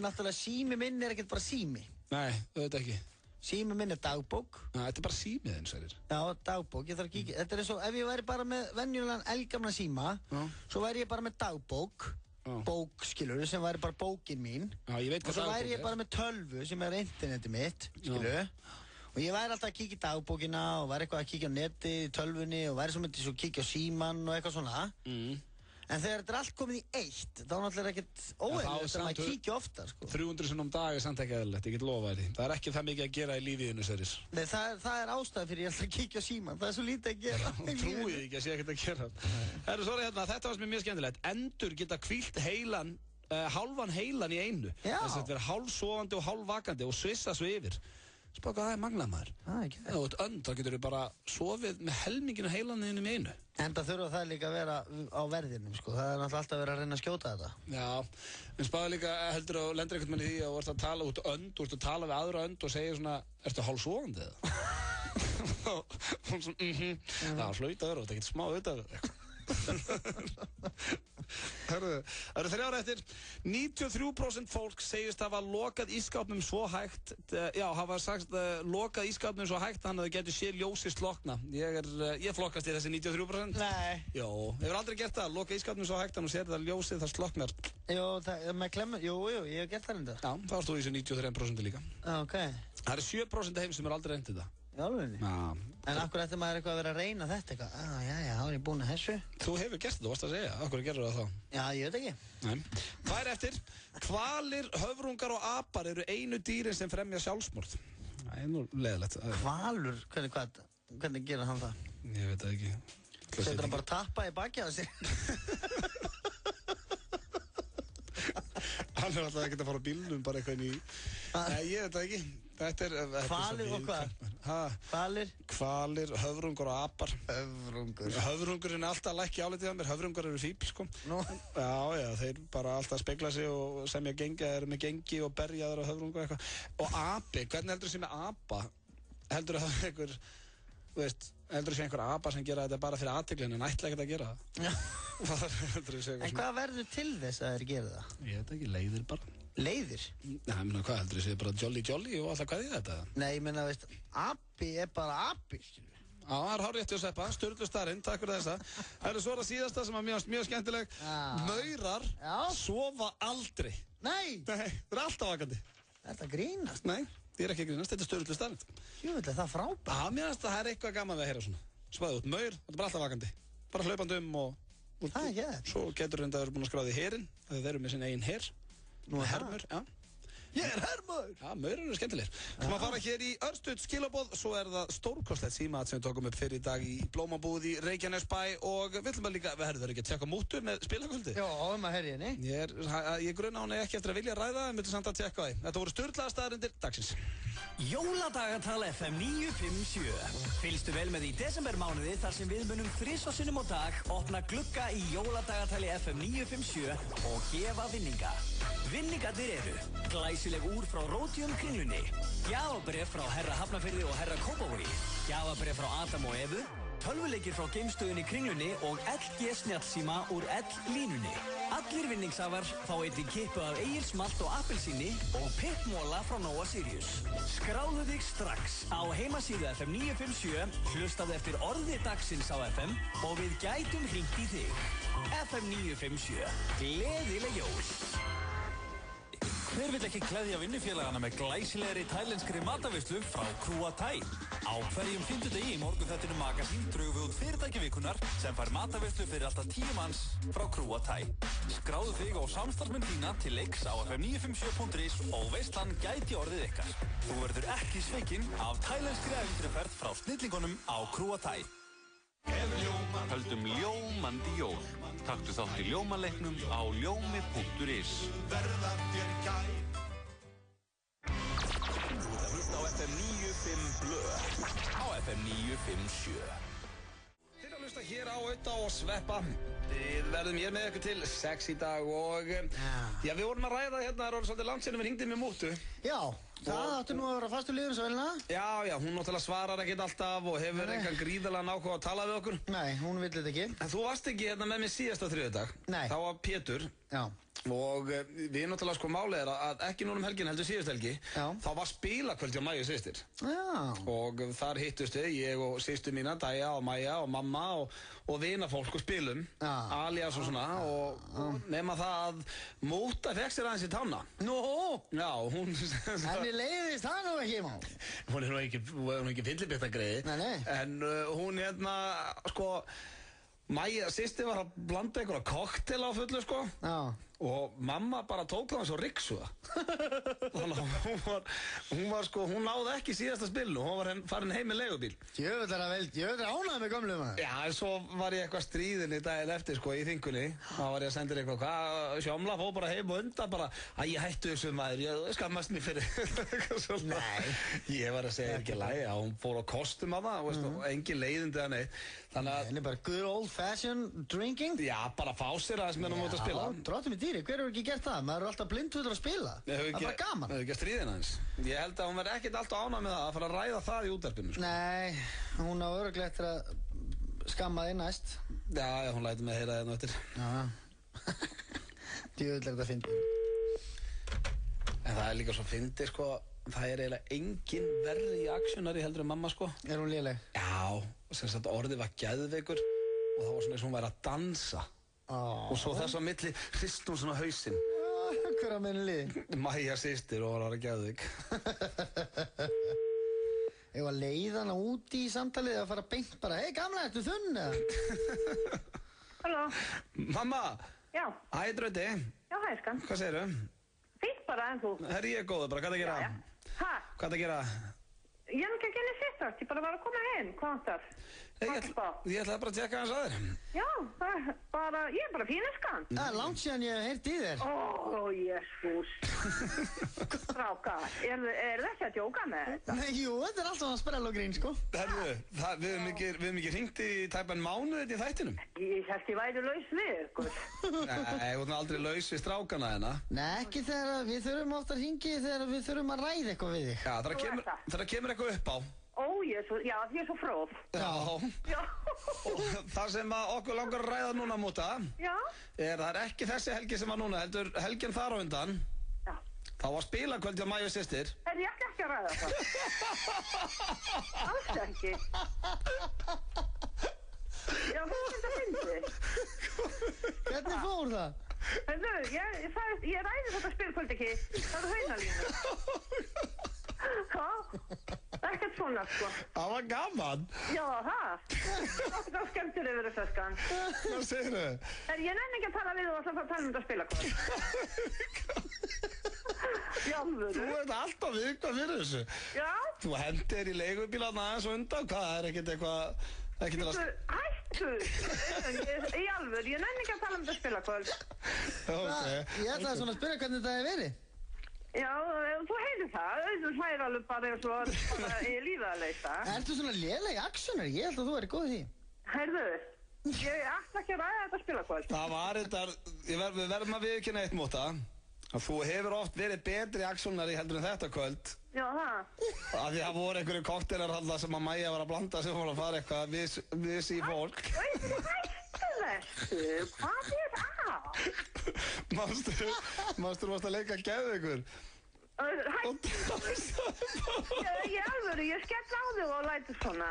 S2: náttúrulega sími minn er ekkert bara sími.
S1: Nei, auðvitað ekki.
S2: Sími minn er dagbók.
S1: Þetta er bara símið þinn, Sverrir.
S2: Já, dagbók, ég þarf að kíkja. Þetta er eins og, ef ég væri bara með venjulegan eldgamla síma, svo væri ég bara með dagbók. Bók, skilur, sem væri bara bókin mín.
S1: Já, ég veit hvað dagbók er.
S2: Og svo væri ég bara með tölvu sem er internetið mitt, skilur. Og ég væri alltaf að kíkja í dagbókina og væri eitthvað að kíkja á neti í tölvunni og væri svo myndið svo að kíkja á síman og eitthvað svona. En þegar þetta er allt komið í eitt, þá náttúrulega ekkert óeðlilegt að maður kíkja oftar, sko. 300 sinnum á dag er samt ekki eðlilegt, ég get lofa því. Það er ekki það mikið að gera í lífiðinu, Sverrir. Nei, það er ástæða fyrir ég alltaf að kíkja á síman. Það er svo lítið að gera.
S1: Trúið ekki að sé ekkert að gera. Þetta var sem er mjög skemmtilegt. Endur geta hvílt heilan, hálfan heilan í einu. Þess að vera hálfsofandi og hálfvakandi og svissa svo yfir. Spá hvað það er magnað, maður.
S2: Ekki það.
S1: Ef þú ert önd, þá getur þú bara sofið með helminginu heilaninu í einu.
S2: En það þurfa það líka að vera á verðinum, sko. Það er náttúrulega alltaf að vera að reyna að skjóta þetta.
S1: Já, en spáðu líka, heldur þú lendir einhvern veginn í því að þú ert að tala út önd, þú ert að tala við aðra önd og segja svona, ertu hálfsofandi eða? Hún svona, það hlautaður og þetta getur smá auðvitaður. Það eru 3 ára eftir. 93% fólk segist hafa lokað ísskápnum svo hægt, hafa sagt lokað ísskápnum svo hægt þannig að þau getur séð ljósið slokna. Ég flokkast í þessi 93%.
S2: Nei.
S1: Jó, hefur aldrei gert það, lokað ísskápnum svo hægt þannig að sér það ljósið það sloknar.
S2: Með klemmu, jú, ég hef gert það reynda.
S1: Já, þá varst þú í þessu 93% líka.
S2: Ok.
S1: Það eru 7% heim sem eru aldrei reyndið það.
S2: Já, alveg.
S1: Já.
S2: En af hverju ætti maður eitthvað að vera að reyna þetta eitthvað? Já, þá er ég búinn að þessu.
S1: Þú hefur gert þetta, þú varst að segja. Af hverju gerur það þá?
S2: Já, ég veit ekki.
S1: Nei. Hvað eftir? Hvalir, höfrungar og apar eru einu dýrin sem fremja sjálfsmorð? Það nú leiðilegt.
S2: Hvalur? Hvernig gerir hann það?
S1: Ég veit það ekki.
S2: Setur hann bara tappa í baki á sig?
S1: Hann alltaf ekkert að fara á bílnum bara eitthvað í... Nei, ég veit það ekki.
S2: Hvalir og hvað?
S1: Hvalir, höfrungur og apar. Höfrungurinn er alltaf lækki álitið á mér. Höfrungur eru fíbl, sko.
S2: Nú?
S1: Já, þeir bara alltaf spegla sig og semja gengi, eru með gengi og berjaður og höfrungur eitthvað. Og api, hvernig heldur þú sé með apa? Heldur þú að það er einhver, þú veist, heldur þú sé einhver apa sem gera þetta bara fyrir athygli en ætla ekkert að gera það?
S2: En hvað verður til þess að þeir gera það?
S1: Ég veit ekki, leiðir bara.
S2: Leiðir?
S1: Nei, menna hvað, heldur þú sé bara jolly og alltaf hvað er þetta?
S2: Nei, ég menna, veist, api er bara api, skilur.
S1: Já, það er hárrétt hjá Sveppa, Sturlu starinn, takk fyrir þessa. Það er svo það síðasta sem er mjög skemmtileg. Maurar sofa aldrei.
S2: Nei!
S1: Nei, það er alltaf vakandi.
S2: Þetta grínast?
S1: Nei, það er ekki grínast, þetta er Sturlu starinn.
S2: Jú, það er frábært.
S1: Já, mér finnst það er eitthvað gaman við að heyra svona. Svæðu út, maur, þetta er bara alltaf vakandi. Bara hlaupandi og
S2: það er ekki.
S1: Svo getur reynda að vera búin að skráða í herinn, þeir eru með sinn eigin her. Nú er hermur, já.
S2: Ég er hermur!
S1: Já, maurur eru skemmtilegir. Þú maður fara hér í örstuð skilaboð, svo er það stórkostlegt símat sem við tókum upp fyrir í dag í Blómabúð í Reykjanesbæ og við ætlum að líka, við herðum ekki að tjekka mútur með spilakvöldi.
S2: Já, maður herri henni.
S1: Ég grunna hún ekki eftir að vilja ræða, en myndi samt að tjekka því. Þetta voru sturlaða staðarindir dagsins.
S3: Jóladagatal FM 957. Fylgstu vel með í desembermánuði þar sem við munum þrisvarsinnum á dag opna glugga í Jóladagatali FM 957 og gefa vinninga. Vinningarnir eru glæsileg úr frá Rótium Kringlunni, gjafabréf frá Herra Hafnarfirði og Herra Kópavogi, gjafabréf frá Adam og Evu, tölvuleikir frá geimstöðinni Kringlunni og LG snjallsíma úr L-línunni. Allir vinningshafar fá einnig kippu af Egils malt og appelsíni og pippmóla frá Nóa Sirius. Skráðu þig strax á heimasíðu FM 957, hlustaðu eftir orði dagsins á FM og við gætum hringt í þig. FM 957, gleðileg jól! Hver vill ekki klæðja vinnufélagana með glæsilegri tælenskri mataveislu frá Krúa Thai? Á hverjum fimmtudegi í morgunþættinu Magasín drögum við út fyrirtækjavíkunnar sem fær mataveislu fyrir alltaf 10 manns frá Krúa Thai. Skráðu þig og samstarfsmenn þína til leiks á fm957.is og veislan gæti orðið ykkar. Þú verður ekki sveikinn af tælenskri ævintýraferð frá snillingunum á Krúa Thai. Höldum ljómandi jól. Taktu þátt í ljómaleiknum á ljómi.is. Þú ert að hlusta á FM 95 Blöð á FM 957.
S1: Þið að hlusta hér á Auta og Sveppa. Við verðum hér með ykkur til 6 í dag og já, við vorum að ræða hérna, það er orðið svolítið langt sinni við hringdið með mútu.
S2: Já, það átti nú að vera fastur liður svo velina.
S1: Já, hún náttúrulega svarar ekkert alltaf og hefur engan gríðarlega nákvæm að tala við okkur.
S2: Nei, hún vill þetta ekki.
S1: En þú varst ekki hérna með mér síðasta þriðjudag.
S2: Nei.
S1: Þá var Pétur.
S2: Já.
S1: Og við náttúrulega sko málið er að ekki núna helgin heldur síðust helgi.
S2: Já.
S1: Þá var spilakvöld hjá Mæju systir.
S2: Já.
S1: Og þar hittust við, ég og systur mína, Dæja og Mæja og mamma og vinafólk og spilum. Já. Alias og svona og nema það að Múta fekk sér aðeins í tána.
S2: Nú?
S1: Já, hún...
S2: Henni leiðist það nú ekki, má.
S1: Hún er nú ekki fyllibitagreiði.
S2: Nei.
S1: En hún hérna, sko... Mæja systir var að blanda einhverja kokteil á fullu, sko.
S2: Já.
S1: Og mamma bara tók það eins og ryksuga. Þannig að hún náði ekki síðasta spilinu, hún var farin heim með leigubíl.
S2: Jöfnlega ánægði með gömlu maður.
S1: Já, en svo var ég eitthvað stríðinni daginn eftir, sko, í þingunni. Þá var ég að senda eitthvað, sjómla fór bara heim og undan bara, að ég hættu þessu maður, ég skammast mér fyrir eitthvað svona. Nei. Ég var að segja ekki lægi, að hún fór á kostum af það, og engin leiðindi að neitt. Þannig að...
S2: Henni bara good old fashioned drinking?
S1: Já, bara fá sér aðeins meðan hún út að spila.
S2: Já, dróttum í dýri, hver hefur ekki gert það? Maður er alltaf blindfullur að spila. Það er bara gaman.
S1: Það hefur ekki að stríðina hans. Ég held að hún verði ekkert alltaf ánægð með það að fara að ræða það í útvarpinu, sko. Nei,
S2: hún á örugglega eftir að skamma þig næst.
S1: Já, hún lætur mig að heyra það nú eftir.
S2: Já. Djöfull er þetta fyndið.
S1: En það er líka svo fyndið, sko. Það er eiginlega engin verri í aksjónari heldur en mamma, sko.
S2: Er hún léleg?
S1: Já, sem sagt orðið var geðveikur og það var svona eins og hún væri að dansa. Og svo þess á milli hrist hún svona hausinn.
S2: Hver að minni lið?
S1: Mæja systir og var að geðveik.
S2: Ég var leið hana úti í samtalið að fara beint bara, hei gamla, ertu þunn eða?
S5: Halló?
S1: Mamma!
S5: Já.
S1: Hæ, Dröti.
S5: Já, hæskan.
S1: Hvað segirðu?
S5: Fínt bara, en þú?
S1: Herri, ég er góður bara, hvað það gera?
S5: Hæ?
S1: Hvað það gera?
S5: Ég er ekki að gera sér þátt, ég bara var að koma heim, hvað vantar?
S1: Ég ætlaði bara að tjekka hans að þér.
S5: Já, ég er bara fíniskan.
S2: Það er langt síðan ég hef heyrt í þér.
S5: Ó, Jesús. Strákar, er það ekki að djóka með þetta?
S2: Nei, jú, þetta er alltaf að sprella og grín, sko.
S1: Herru, við höfum ekki hringt í tæpan mánuð í þættinum.
S5: Ég held ég væri laus við, ykkur.
S1: Nei, þú erum aldrei laus við strákana hérna.
S2: Nei, ekki þegar við þurfum ofta að hringi þegar við þurfum að ræða eitthvað við þig.
S1: Já, það kemur eitthvað upp á.
S5: Ó, Jesús, já, ég er svo fróð.
S1: Já. Og það sem okkur langar að ræða núna múta það er ekki þessi helgi sem var núna, heldur helgin þar á undan.
S5: Já.
S1: Þá var spilakvöld hjá Mæju systir.
S5: Ég ætla ekki að ræða það. Alls ekki. Já, hvað er þetta fyndið?
S2: Hvernig fór það?
S5: Heyrðu, ég ræði þetta spilakvöld ekki. Það er haunalínu. Hvað? Ekkert svona, sko.
S1: Það var gaman.
S5: Já, það. Það var skemmtur yfir þessu skan.
S1: Hvað segirðu?
S5: Ég nenni ekki að tala við og ætla að fara að tala þetta spilakvöld. Í alvöru.
S1: Þú ert alltaf viðkvæm fyrir þessu.
S5: Já.
S1: Þú hendir í leigubílarna aðeins og undan. Hvað er ekkert eitthvað...
S5: Hættu! Í alvöru, ég nenni ekki að tala þetta spilakvöld.
S2: Ég ætlaði svona að spyrja hvernig þetta hefur verið.
S5: Já, þú heyrir það. Þú hlæðir alveg bara eins og bara í lífið að leysa.
S2: Ertu svona léleg aksjónar? Ég held að þú væri góð í því.
S5: Heyrðu, ég ætla ekki að ræða þetta spilakvöld.
S1: Það var þetta... Við verðum að viðurkenna eitt móta. Að þú hefur oft verið betri aksjónari heldur en þetta kvöld.
S5: Já, það.
S1: Af því það voru einhverju koktelar þarna sem að Mæja var að blanda sem voru að fara eitthvað við sí fólk.
S5: Hættu þessu, hvað er það?
S1: Manstu varst að leika Geðveikur.
S5: Hættu þessu. Ég alvöru, ég skell á þig og lætur svona.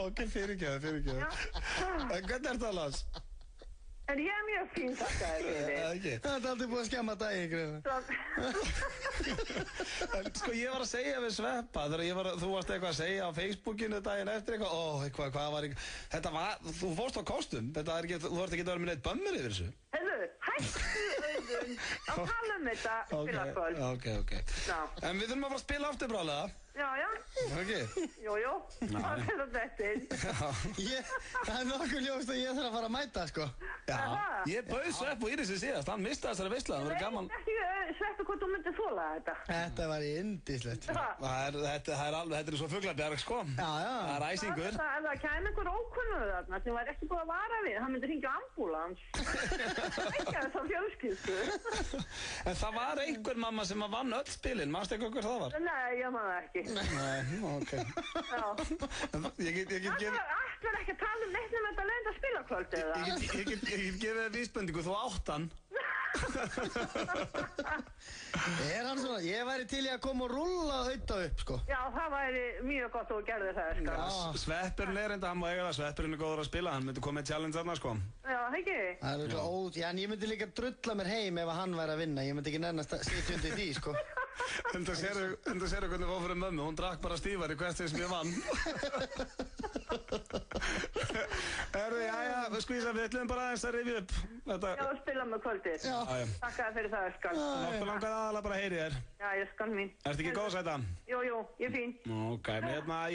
S1: Ok, fyrirgeðu. En hvernig er það, Lars?
S5: En ég er mjög fín, takk að þér fyrir.
S2: Það er aldrei búið að skemma daginn, Grefa.
S1: Sko, ég var að segja við Sveppa, þegar þú varst eitthvað að segja á Facebookinu daginn eftir eitthvað, hvað var eitthvað, þetta var, þú fórst á kostum, þú ert ekki að vera með neitt bömmur yfir þessu.
S5: Heyrðu, hættu Auðun að tala þetta spilakvöld.
S1: Ok. En við þurfum að fara að spila aftur brálega.
S5: Já.
S1: Ok.
S5: Jú. Það er þetta eftir.
S2: Það er nokkuð ljóst að ég þarf að fara að mæta, sko.
S1: Já, ég bauð Svepp og Írisi síðast, hann mistaði þessari veisla, það verður gaman.
S5: Ég veit ekki, Sveppi, hvort þú myndir þola þetta.
S2: Þetta var yndislegt.
S1: Þetta er svo fuglabjarg, sko.
S2: Já.
S1: Það er æsingur.
S5: Ef það kæmi einhver ókunnuð þarna sem var ekki búið að vara við, hann myndi hringja ambúlans. Ekki þess að fjölskyldu.
S1: En það var einhver mamma sem vann öll spilin, manstu eitthvað hver það var?
S5: Nei, ég man það ekki.
S1: Nei, ok. Ég get gefið...
S5: Ætlar ekki að tala neitt þetta leinda spilakvöldi, eða?
S1: Ég get gefið þér vísbendingu, þú átt hann.
S2: Er hann svona, ég væri til í að koma og rúlla auðvitað upp, sko.
S5: Já, það væri mjög gott að þú gerði það, sko.
S1: Sveppurinn er enda, hann má eiga það, Sveppurinn er góður að spila, hann myndi koma með challenge þarna, sko.
S5: Já, ekki?
S2: Það er eitthvað ót, já, en ég myndi líka drulla mér heim ef hann væri að vinna, ég myndi ekki nefnast að sitja undir því, sko.
S1: En það séru hvernig fór fyrir mömmu, hún drakk bara stífar í hvert sem ég vann. Jæja, skvísa, við ætlum bara aðeins að rifja upp þetta.
S5: Já, spila með kvöldið. Takk að fyrir það, Öskan.
S1: Okkur langar aðalega bara að heyri þér.
S5: Já, Öskan mín.
S1: Ertu ekki góð, Sæta?
S5: Jú, ég er fín.
S1: Ok,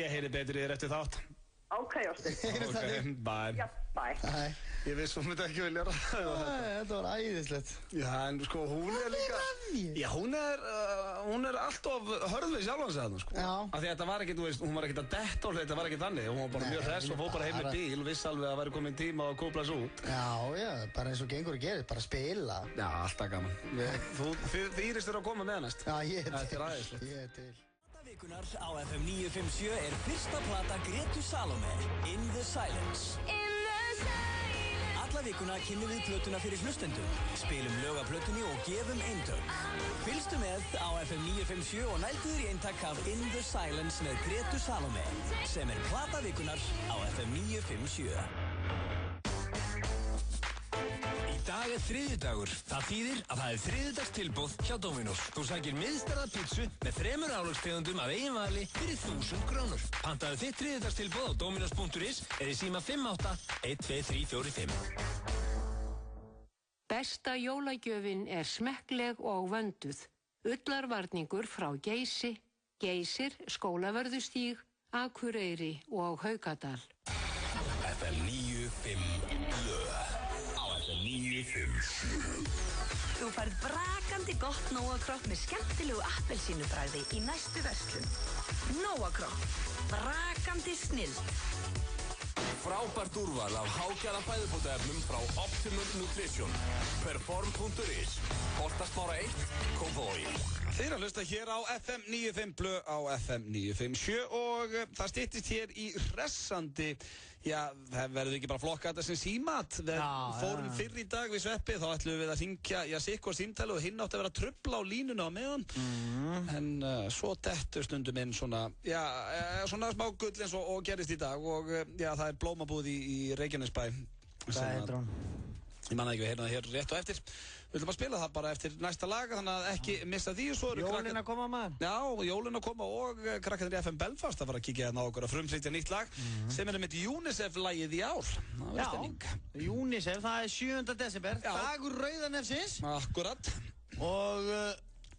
S1: ég heyri betur í þér eftir þátt.
S5: Ok, Ástin.
S1: Ok, bye.
S5: Já, bye.
S2: Ég
S1: vissi hún myndi ekki vilja ræða þetta.
S2: Þetta var æðislegt.
S1: Já, en sko, hún er líka... Já, hún er alltof hörð við sjálfan sig þarna, sko.
S2: Já.
S1: Af því að þetta var ekki, þú veist, hún var ekkert að detta á hlut, þetta var ekki þannig. Hún var bara mjög hress og fór bara heim með bíl, viss alveg að væri komin tíma að kúplas út.
S2: Já, bara eins og gengur að gera, bara spila.
S1: Já, alltaf gaman. Þið Írist eru að koma með næst.
S2: Já, ég er til.
S1: Þetta er æðislegt.
S2: Ég er til.
S3: Vikunar á FM 957 er fyrsta plata Gretu Salome, In the Silence. Alla vikuna kynnum við plötuna fyrir hlustendum, spilum lög af plötunni og gefum eintök. Fylgstu með á FM 957 og nældu þér í eintak af In the Silence með Gretu Salome, sem er plata vikunar á FM 957. Í
S6: dag þriðjudagur. Það þýðir að það þriðjudagstilboð hjá Dominos. Þú sækir miðstærða pítsu með 3 álagstegundum af eigin vali fyrir 1000 krónur. Pantaðu þitt þriðjudagstilboð á dominos.is eða í síma 58 12345.
S7: Besta jólagjöfin smekkleg og vönduð. Ullarvarningur frá Geysi, Geysir, Skólavörðustíg, Akureyri og Haukadal.
S6: FM 95 blöð á FM 95.
S4: Þú færð brakandi gott Nóa-kropp með skemmtilegu appelsínubragði í næstu verslun. Nóa-kropp, brakandi snilld.
S6: Frábært úrval af hágæða fæðubótaefnum frá Optimum Nutrition. Perform.is Holtasmára 1, Kópavogi.
S1: Þið að hlusta hér á FM 95 blöð á FM 957 og það styttist hér í hressandi, það verður ekki bara flokka þetta sem símat. Við fórum fyrr í dag við Sveppi, þá ætlum við að hringja sikk og símtali og hinn átti að vera að trufla á línuna á meðan. En svo dettur stundum inn svona smá gull eins og gerist í dag og það blómabúð í Reykjanesbæ.
S2: Hvað heitir hún?
S1: Ég manna ekki, við heyrðum það hér rétt og eftir. Við ætlum að spila það bara eftir næsta lag, þannig að ekki missa því.
S2: Jólin að koma, maður.
S1: Já, jólin að koma og krakkarnir í FM Belfast að fara að kíkja hérna á okkur að frumflytja nýtt lag sem með UNICEF-lagið í ár.
S2: Já, UNICEF, það 7. desember, dagur Rauðanefsins.
S1: Akkurat.
S2: Og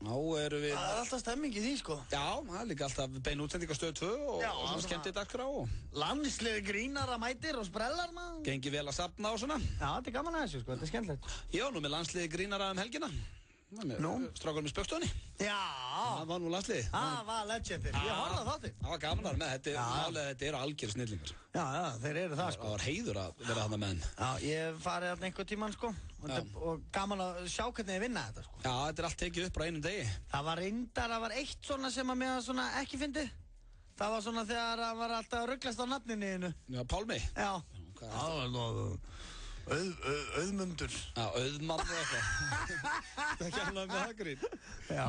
S1: nú erum við...
S2: Það alltaf stemming í því, sko.
S1: Já, það líka alltaf bein útsending á Stöð 2 og svona skemmtið dagskrá.
S2: Landsliði grínara mætir og sprellar, maður.
S1: Gengi vel að safna og svona.
S2: Já, þetta gaman að þessu, sko, þetta skemmtilegt.
S1: Já, nú með landsliði grínara helgina. Strákur með Spaugstofunni.
S2: Já.
S1: Það var nú landsliði.
S2: Það var legendir. Ég horfði á þáttinn.
S1: Það var gaman að með. Þetta eru algjör snillingar.
S2: Já, þeir eru það, sko.
S1: Það var heiður að vera þarna með henn.
S2: Já, ég farið þarna einhver tímann, sko. Og gaman að sjá hvernig þið vinna þetta, sko.
S1: Já, þetta allt tekið upp á einum degi.
S2: Það var eitt svona sem að mér svona ekki fyndið. Það var svona þegar það var alltaf að rugglast á nafninu þínu.
S1: Já, Pálmi.
S2: Já. Auðmundur.
S1: Já, Auðmann og eitthvað. Það er ekki alveg með það grín.
S2: Já,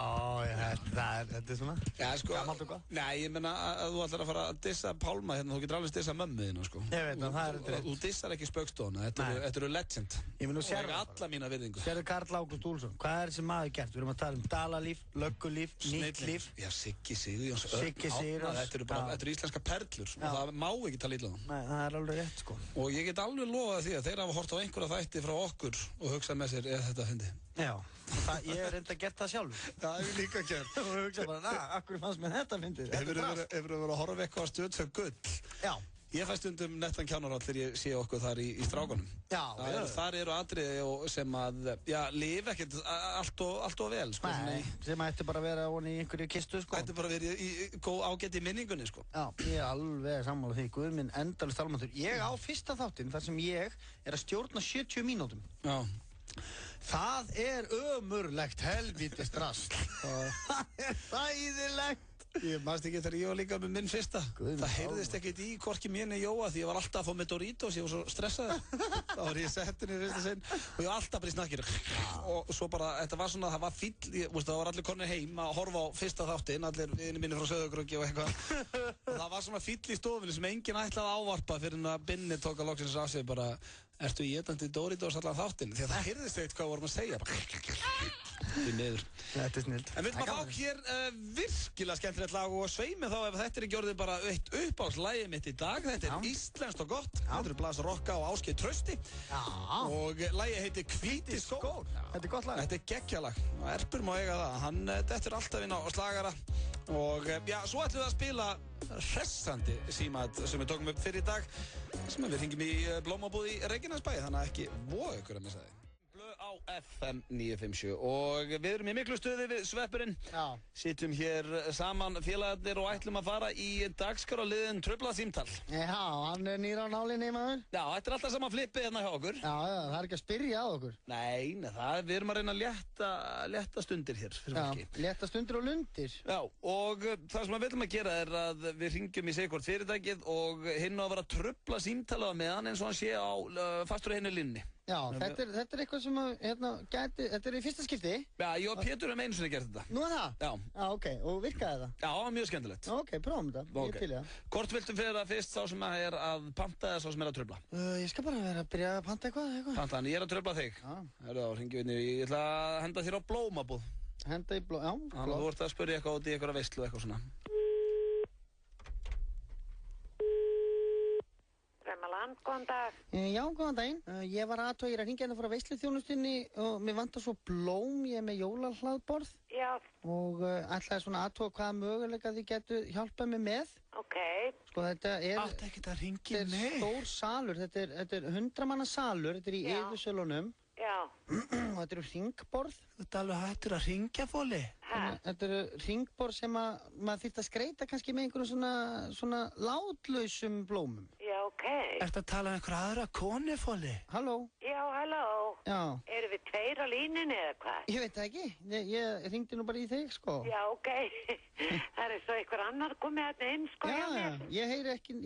S2: þetta svona.
S1: Já, sko.
S2: Gammalt og gott.
S1: Nei, ég meina að þú ætlar að fara að dissa Pálma hérna, þú getur alveg dissa mömmu þína, sko.
S2: Ég veit það, það rétt.
S1: Þú dissar ekki Spaugstofuna, þetta eru legend.
S2: Ég meina, þú
S1: sérðu alla mína virðingu.
S2: Sérðu Karl Ágúst Úlfsson, hvað þessi maður gert? Við erum að tala dalalíf, löggulíf, nýtt líf.
S1: Já, Siggi Sigurjóns.
S2: Siggi Sigurjóns.
S1: Þetta eru íslenska perlur og það má ekki tala illa um.
S2: Nei, það alveg rétt, sko.
S1: Og ég get alveg lofað því að þeir hafa hort á einhverja þætti frá okkur og hugsað með sér, þetta fyndi.
S2: Já, ég hef reynda gert það sjálfur.
S1: Já, ég hef líka gert.
S2: Og hugsað bara, akkur fannst mér þetta fyndi.
S1: Hefur verið að horfa eitthvað á Stöð 2 gull?
S2: Já.
S1: Ég fæ stundum nettan kjánaráll þegar ég sé okkur þar í strákunum.
S2: Já.
S1: Þar eru atriði sem að, lifa ekkert allt og vel, sko.
S2: Nei, sem ætti bara að vera í einhverju kistu, sko.
S1: Ætti bara að vera í ágæti minningunni, sko.
S2: Já, ég alveg sammála því, Guð minn endalaust almáttur. Ég á fyrsta þáttinn þar sem ég að stjórna 70 mínútum.
S1: Já.
S2: Það ömurlegt helvítið drasl. Það hræðilegt.
S1: Ég maður ekki þegar ég var líka með minn fyrsta. Það heyrðist ekkert í hvorki mér niður Jóa því ég var alltaf að fá með Doritos, ég var svo stressaður. Þá var ég settin í fyrsta sinn og ég var alltaf bara í snakkir. Og svo bara, þetta var svona, það var fíll, það var allir konir heim að horfa á fyrsta þáttinn, allir vinir mínir frá Sauðárkróki og eitthvað. Og það var svona fíll í stofunni sem enginn ætlaði að ávarpa fyrir en að Binni tók að loksins af sig bara, ertu étandi Doritos allan þáttinn? Því að það heyrðist ekkert hvað vorum að segja. Því miður.
S2: Þetta snild.
S1: En við viljum að fá hér virkilega skemmtilegt lag og sveimi þá ef þetta ekki orðið bara eitt uppáhaldslægið mitt í dag. Þetta íslenskt og gott. Þetta Blas Rokka og Ásgeir Trausti.
S2: Já.
S1: Og lagið heitir Hvíti skór.
S2: Þetta gott lag.
S1: Þetta geggjalag. Og Erpur má eiga það. Hann dettur alltaf inn á slagara. Og svo ætlum við að spila hressandi símat sem við tókum upp fyrir í dag. Sem við hringjum í blómabúð í Reykjanesbæ. Þannig að ekki voga ykkur að missa þið. Á FM 957 og við erum í miklu stuði við Sveppurinn.
S2: Já.
S1: Sittum hér saman félagarnir og ætlum að fara í dagskrárliðin truflað símtal.
S2: Já, hann nýr á nálinni, maður.
S1: Já, þetta alltaf sama flippið hérna hjá okkur.
S2: Já, það ekki að spyrja að okkur.
S1: Nei, við erum að reyna að létta stundir hér fyrir fólki.
S2: Já, létta stundir og lundir.
S1: Já, og það sem við viljum að gera að við hringjum í hvort fyrirtækið og hinn á að vera að trufla símtalaða með hann eins og hann sé á fastur á henni línni.
S2: Já, þetta er eitthvað sem þetta er í fyrsta skipti.
S1: Já, ég og Pétur einu sinni gert þetta.
S2: Nú það?
S1: Já.
S2: Já, ok, og virkaði það?
S1: Já, mjög skemmtilegt.
S2: Ok, prófum þetta, ég til í það.
S1: Hvort viltu fyrir það fyrst sá sem er að panta eða sá sem er að trufla?
S2: Ég skal bara vera að byrja að panta eitthvað.
S1: Panta hann, ég er að trufla þig.
S2: Já.
S1: Hörðu þá, hringjum við inn ég ætla að henda þér á blómabúð.
S2: Henda í já.
S1: Þannig að þú ert að spyrja eitthvað út í eitthvað veislu eitthvað svona.
S5: Draumaland, góðan dag.
S2: Já, góðan daginn. Ég var að hringja hérna frá veisluþjónustunni og mér vantar svo blóm, ég er með jólahlaðborð.
S5: Já.
S2: Og ætlaði svona hvaða möguleika þið getu hjálpað mér með.
S5: Ok.
S2: Sko þetta er...
S8: Áttu ekkert að hringja mig.
S2: Þetta er stór salur, þetta er 100 manna salur, þetta er í yfirsölunum.
S5: Já.
S2: Og þetta eru hringborð.
S8: Þú ert alveg hættur að hringja, Fóli.
S2: Þetta eru hringborð sem maður þyrfti að skreita kannski með einhverjum svona látlausum blómum.
S5: Já, ok.
S8: Ertu að tala um einhverja aðra konu, Fóli?
S2: Halló?
S5: Já, halló.
S2: Já.
S5: Erum við tveir á línunni eða hvað?
S2: Ég veit það ekki. Ég hringdi nú bara í þig, sko.
S5: Já, ok. Það er svo einhver annar komið hérna inn, sko, hjá mér.
S2: Já,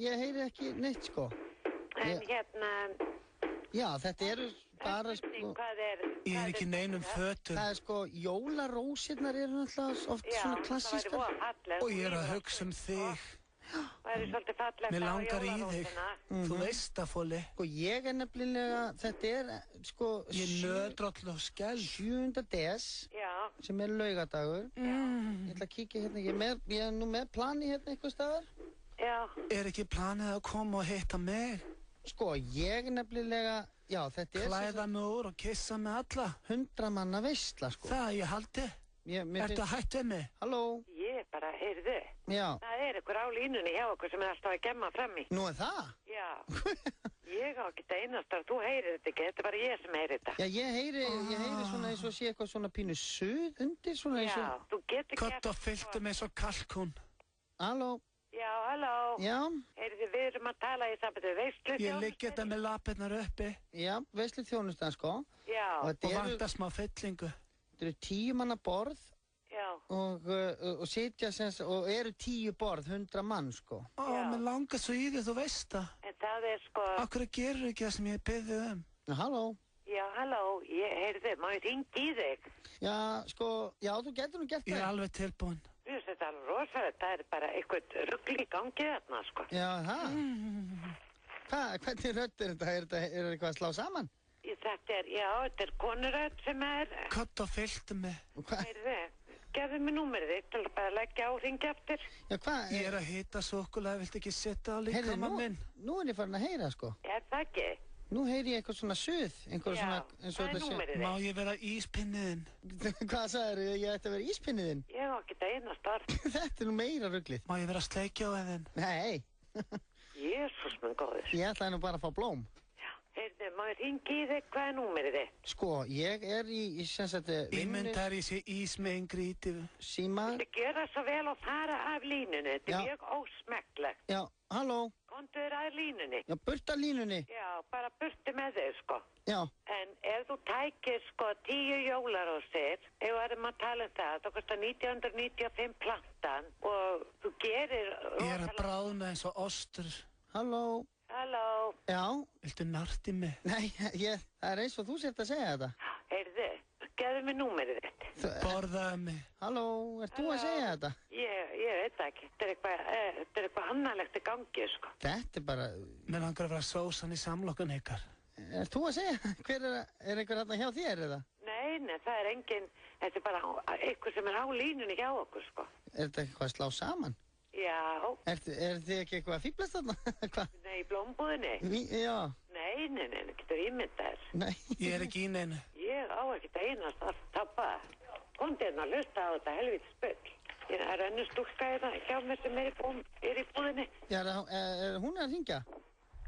S2: ég heyri ekki neitt, sko.
S5: En hérna...
S2: Já, þetta eru bara, sko...
S8: Ég er ekki neinum fötum.
S2: Það er sko, jólarósirnar eru náttúrulega oft svona klassískar.
S5: Já, það væri fallegt.
S8: Og ég er að hugsa um þig.
S5: Það er svolítið fallegt á
S8: Mér langar í þig. Þú veist það, Fóli.
S2: Sko, ég er nefnilega, þetta er, sko...
S8: Ég nöðróll og skell.
S2: 7. des, sem er laugadagur. Ég ætla að kíkja hérna, ég er nú með plani hérna eitthvað staðar.
S5: Já.
S8: Er ekki planið að koma og hitta mig?
S2: Sko, ég nefnilega, já, þetta er...
S8: Klæða mig úr og kissa mig alla.
S2: 100 manna veisla, sko.
S8: Það ég haldi. Ertu að hætta við mig?
S2: Halló?
S5: Ég bara, heyrðu.
S2: Já.
S5: Það er einhver á línunni hjá okkur sem er alltaf að gemma fram í.
S2: Nú er það?
S5: Já. Ég á ekki það einastar, þú heyrir þetta ekki, þetta er bara ég sem heyrir þetta.
S2: Já, ég heyri svona eins og sé eitthvað svona pínu suð undir, svona eins og...
S5: Já, þú getur gert...
S8: Kott og fylltu mig svo kalkún.
S2: Halló?
S5: Já, halló.
S2: Já?
S5: Heyrðu, við erum að tala í sambandi við veisluþjónustunni.
S8: Ég ligg þetta með lapirnar uppi.
S2: Já, veisluþjónustan, sko.
S5: Já.
S8: Og vantar smá fyllingu.
S2: Þetta eru 10 manna borð.
S5: Já.
S2: Og sitja og eru 10 borð, 100 mann, sko.
S8: Mér langar svo í því, þú veist það.
S5: En það er sko...
S8: Akkur gerur ekki það sem ég byrði um?
S2: Halló?
S5: Já, halló, heyrðu, má ég hringi í þig?
S2: Já, sko, já, þú getur nú gert það.
S8: Ég er alveg tilbúin.
S5: Þú veist, þetta er alveg rosalegt, það er bara eitthvað rugl í gangi þarna, sko.
S2: Já, það? Hvernig rödd er þetta? Er eitthvað að slá saman?
S5: Þetta er konurödd sem er...
S8: Kott og fylltu mig.
S5: Heyrðu, gefðu mig númerið þitt til að bara leggja á hringi eftir.
S2: Já, hvað?
S8: Ég er að hita súkkulaði, viltu ekki setja á líkama minn?
S2: Nú er ég farin að heyra, sko.
S5: Er það ekki?
S2: Nú heyri ég eitthvað svona suð, einhver svona...
S5: Já, það er númerið þitt.
S8: Má ég vera íspinniðinn?
S2: Hvað sagður ég ætti að vera íspinniðinn?
S5: Ég á ekki það einastar.
S2: Þetta er nú meira ruglið.
S8: Má ég vera sleikja á þeim?
S2: Nei.
S5: Jésús minn góður.
S2: Ég ætlaði nú bara að fá blóm.
S5: Já, heyrðu, má ég hringi í þig, hvað er númerið þitt?
S2: Sko, ég er í sem sagt...
S8: Ímyndar í sig ís með ingríti.
S2: Síma...
S5: Þetta gera svo vel að fara af línunni, þetta er mjög ósmekklegt.
S2: Já, halló?
S5: Komdu þér að línunni.
S2: Já, burta línunni.
S5: Já, bara burti með þig, sko.
S2: Já.
S5: En ef þú tækir, sko, 10 jólarósir, ef við erum að tala um það, þá kostar 1995 plantan og þú gerir...
S8: Ég er að bráðna eins og ostur.
S2: Halló?
S5: Halló?
S2: Já?
S8: Viltu narti mig?
S2: Nei, það er eins og þú sért að segja þetta.
S5: Heyrðu, gefðu mig númerið þitt.
S8: Borðaðu mig.
S2: Halló, ert þú að segja þetta?
S5: Ég veit ekki, þetta er eitthvað annarlegt í gangi, sko.
S2: Þetta er bara...
S8: Mér langar að vera sósan í samlokkun ykkar.
S2: Ert þú að segja? Hver er einhver hérna hjá þér, eða?
S5: Nei, það er engin, þetta er bara eitthvað sem er á línunni hjá okkur, sko.
S2: Er þetta eitthvað að slá saman?
S5: Já.
S2: Er þið ekki eitthvað að fíblast þarna?
S5: Nei, í blómbúðinni?
S2: Já.
S5: Nei, getur ímyndað.
S2: Nei.
S8: Ég er ekki í neinu.
S5: Ég á ekki það einast að tappa. Komdu hérna að hlusta á þetta helvítið spull. Það er önnur stúlka hérna hjá mér sem er í búðinni.
S2: Já, er hún að hringja?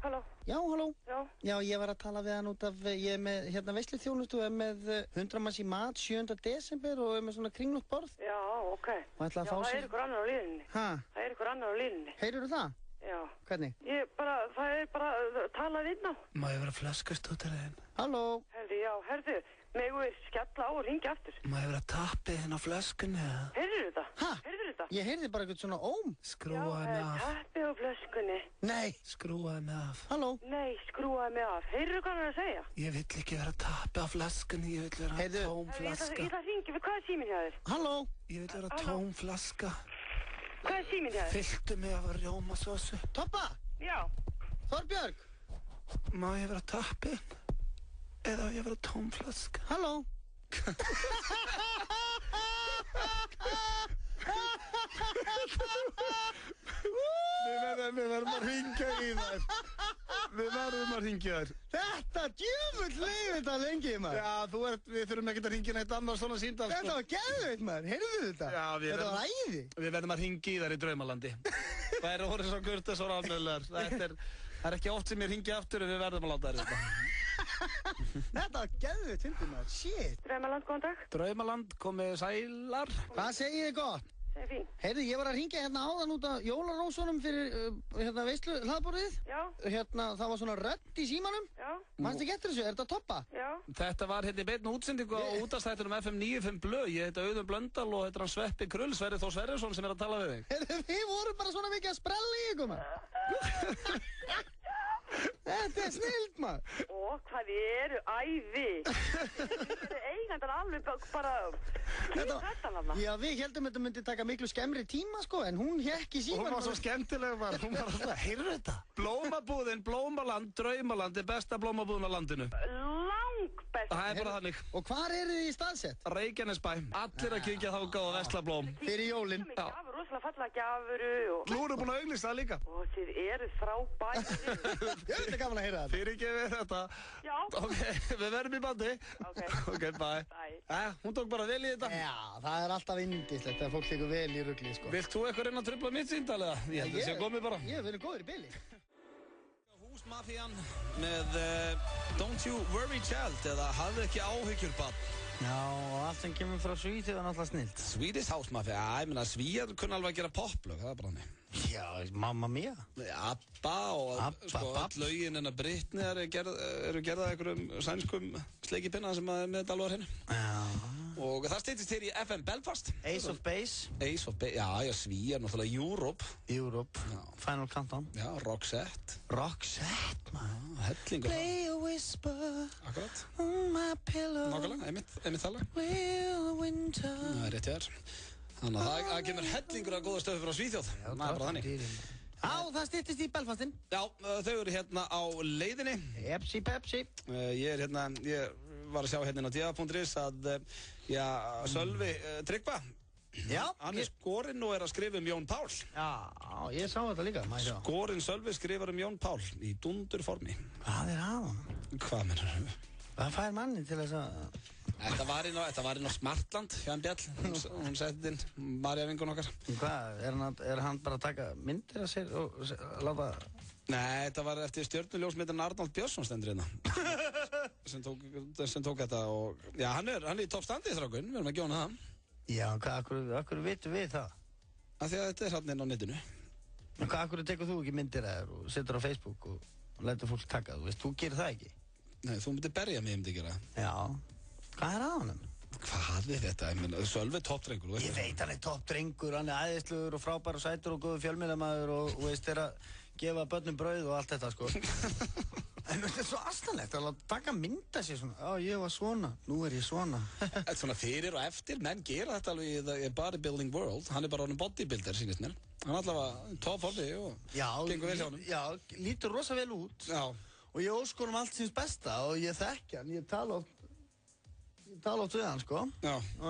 S5: Halló?
S2: Já, halló?
S5: Já.
S2: Já, ég var að tala við hann út af, ég er með, hérna, veisluþjónustu, er með 100 manns í mat 7. desember og er með svona kringlótt borð.
S5: Já, ok.
S2: Og ætla að fá
S5: það
S2: sér...
S5: er ykkur annar á línunni.
S2: Hæ?
S5: Það er ykkur annar á línunni.
S2: Heyrðu það?
S5: Já.
S2: Hvernig?
S5: Það er bara talað inn á.
S8: Má ég vera flöskustútarinn?
S2: Halló?
S5: Herðu, megum við skella á og ringja aftur.
S8: Má ég vera tappið inn á flöskunni?
S5: Heyrðu þetta?
S2: Hæ?
S5: Heyrðu þetta?
S2: Ég heyrði bara eitthvað svona óm.
S8: Skrúa hann af.
S5: Tappið á flöskunni.
S8: Nei, skrúaði mig af.
S2: Halló?
S5: Nei, skrúaði mig af. Heyrðu hvað hann er að segja?
S8: Ég vill ekki vera að tappa á flaskunni, ég vill vera tóm flaska.
S5: Ég ætla að hringja, hvað er síminn hjá þér?
S2: Halló?
S8: Ég vill vera tóm flaska.
S5: Hvað er síminn hjá þér?
S8: Fylltu mig af rjómasósu.
S2: Toppa?
S5: Já.
S2: Þorbjörg?
S8: Má ég vera tappinn? Eða á ég vera tóm flaska?
S2: Halló?
S1: Við verðum að hringja í þær. Við verðum að hringja þær.
S2: Þetta djöfull leið þetta lengi, maður.
S1: Já, við þurfum ekkert að hringja neitt annars svona síndal.
S2: Þetta var geðveikt, maður. Heyrðu þetta?
S1: Já,
S2: þetta var æði.
S1: Við verðum að hringja í þær í Draumalandi. Það er orðið svo kurteis og almennilegar. Það er ekki oft sem ég hringi aftur en við verðum að láta þær þetta.
S2: Þetta var geðveikt, fyndið, maður. Shit.
S5: Draumaland, góðan dag.
S1: Draumaland, komið sælar.
S2: Hvað segið þið gott?
S5: Það er fín.
S2: Heyrðu, ég var að hringja hérna áðan út af jólarósunum fyrir veislu hlaðborðið.
S5: Já.
S2: Það var svona rödd í símanum.
S5: Já.
S2: Manstu ekki eftir þessu? Er þetta Toppa?
S5: Já.
S1: Þetta var hérna í beinni útsendingu á útastættinum FM 95 Blöð. Ég heita Auðun Blöndal og þetta er hann Sveppi Krull, Sverrir Þór Sverrisson sem er að tala við þig.
S2: Heyrðu, við vorum bara svona mikið að sprella í ykkur, maður. Þetta er snilt, maður.
S5: Ó, hvað eru æði. Þetta eru eigandar alveg bara hana.
S2: Já, við heldum þetta myndi taka miklu skemmri tíma, sko, en hún hékk í símanum.
S1: Hún var svo skemmtileg, maður. Hún var alltaf, heyrðu þetta? Blómabúðin, Blómaland, Draumaland er besta blómabúðin á landinu.
S5: Langbest.
S1: Það er bara þannig.
S2: Og hvar eru þið í staðsett?
S1: Reykjanesbæ. Allir að kíkja þangað og vesla blóm.
S2: Fyrir jólin.
S5: Já. Rosalega fallega gjafuru og...
S1: Nú erum búin að auglýsa það líka.
S5: Og þið eru frábæri.
S2: Ég veit ekki gaman að heyra þetta.
S1: Fyrirgefið þetta.
S5: Já.
S1: Ok, við verðum í bandi. Ok, bye. Hún tók bara vel í þetta.
S2: Já, það er alltaf indislegt þegar fólk tekur vel í rugli, sko.
S1: Vilt þú eitthvað reyna að trufla mitt síndal eða? Ég held að það sé komið bara.
S2: Ég hef verið góður í bili.
S1: Húsmafían með Don't You Worry Child eða hafðu ekki áhyggjur barn.
S2: Já, og allt sem kemur frá Svíþjóð er náttúrulega snilt.
S1: Swedish House Mafia, ég meina Svíjar kunna alveg að gera poplög, það er bara hann.
S2: Já, Mamma Mia.
S1: Abba og sko öll lögin en að Britney eru gerðað einhverjum sænskum sleikipinna sem er með þetta alveg á hennu.
S2: Já.
S1: Og það stýttist hér í FM Belfast.
S2: Ace of Base.
S1: Ace of Base, já, Svíjar, náttúrulega Europe.
S2: Europe.
S1: Já.
S2: Final Countdown.
S1: Já, Roxette.
S2: Roxette, maður.
S1: Hellingur.
S2: Play a whisper.
S1: Akkurat.
S2: On my pillow.
S1: Nákvæmlega, einmitt þalega.
S2: Will winter.
S1: Það er rétt hér. Þannig að það kemur hellingur að góða stöðu frá Svíþjóð. Það er bara þannig.
S2: Já, það styttist í Belfastin.
S1: Já, þau eru hérna á leiðinni.
S2: Epsi Pepsi.
S1: Ég var að sjá hérna á dia.is að, Sölvi Tryggva.
S2: Já.
S1: Hann er skorinn og er að skrifa Jón Pál.
S2: Já, ég sá þetta líka.
S1: Skorinn Sölvi skrifar Jón Pál í dundurformi.
S2: Hvað er hann?
S1: Hvað mennur þú?
S2: Hvað fær manni til þess að...
S1: Þetta var inn á Smartland hjá hann Bjall. Hún setti inn, Marja vinkun okkar.
S2: Hvað, er hann bara að taka myndir af sér og láta...
S1: Nei, þetta var eftir stjörnuljósmyndin Arnold Björnsson stendur hérna. sem tók þetta og... Já, hann er í toppstandi í þrákun, við erum að gjóna það.
S2: Já, akkur vitum við það?
S1: Af því að þetta er hann inn á netinu.
S2: Akkur tekur þú ekki myndir af þér og setur á Facebook og lætur fólk taka þú? Veist, þú gerir það ekki?
S1: Nei, þú myndir berja mig að gera það.
S2: Já. Hvað er að honum?
S1: Hvað er þetta? Sölvi er toppdrengur.
S2: Ég veit hann er toppdrengur, hann er æðislegur og frábær og sætur og góður fjölmiðlamaður og veist þér að gefa börnum brauð og allt þetta, sko. En þetta er svo astanlegt að taka mynda sér svona. Já, ég var svona, nú er ég svona.
S1: Þetta er svona fyrir og eftir, menn gera þetta alveg í bodybuilding world. Hann er bara orðin bodybuilder, sýnist mér. Hann er allavega toppformi og gengur vel hjá honum.
S2: Já, lítur rosa vel út.
S1: Já.
S2: Og ég óskar allt síns besta og ég þekki hann, ég tala oft við hann, sko.
S1: Já.
S2: Og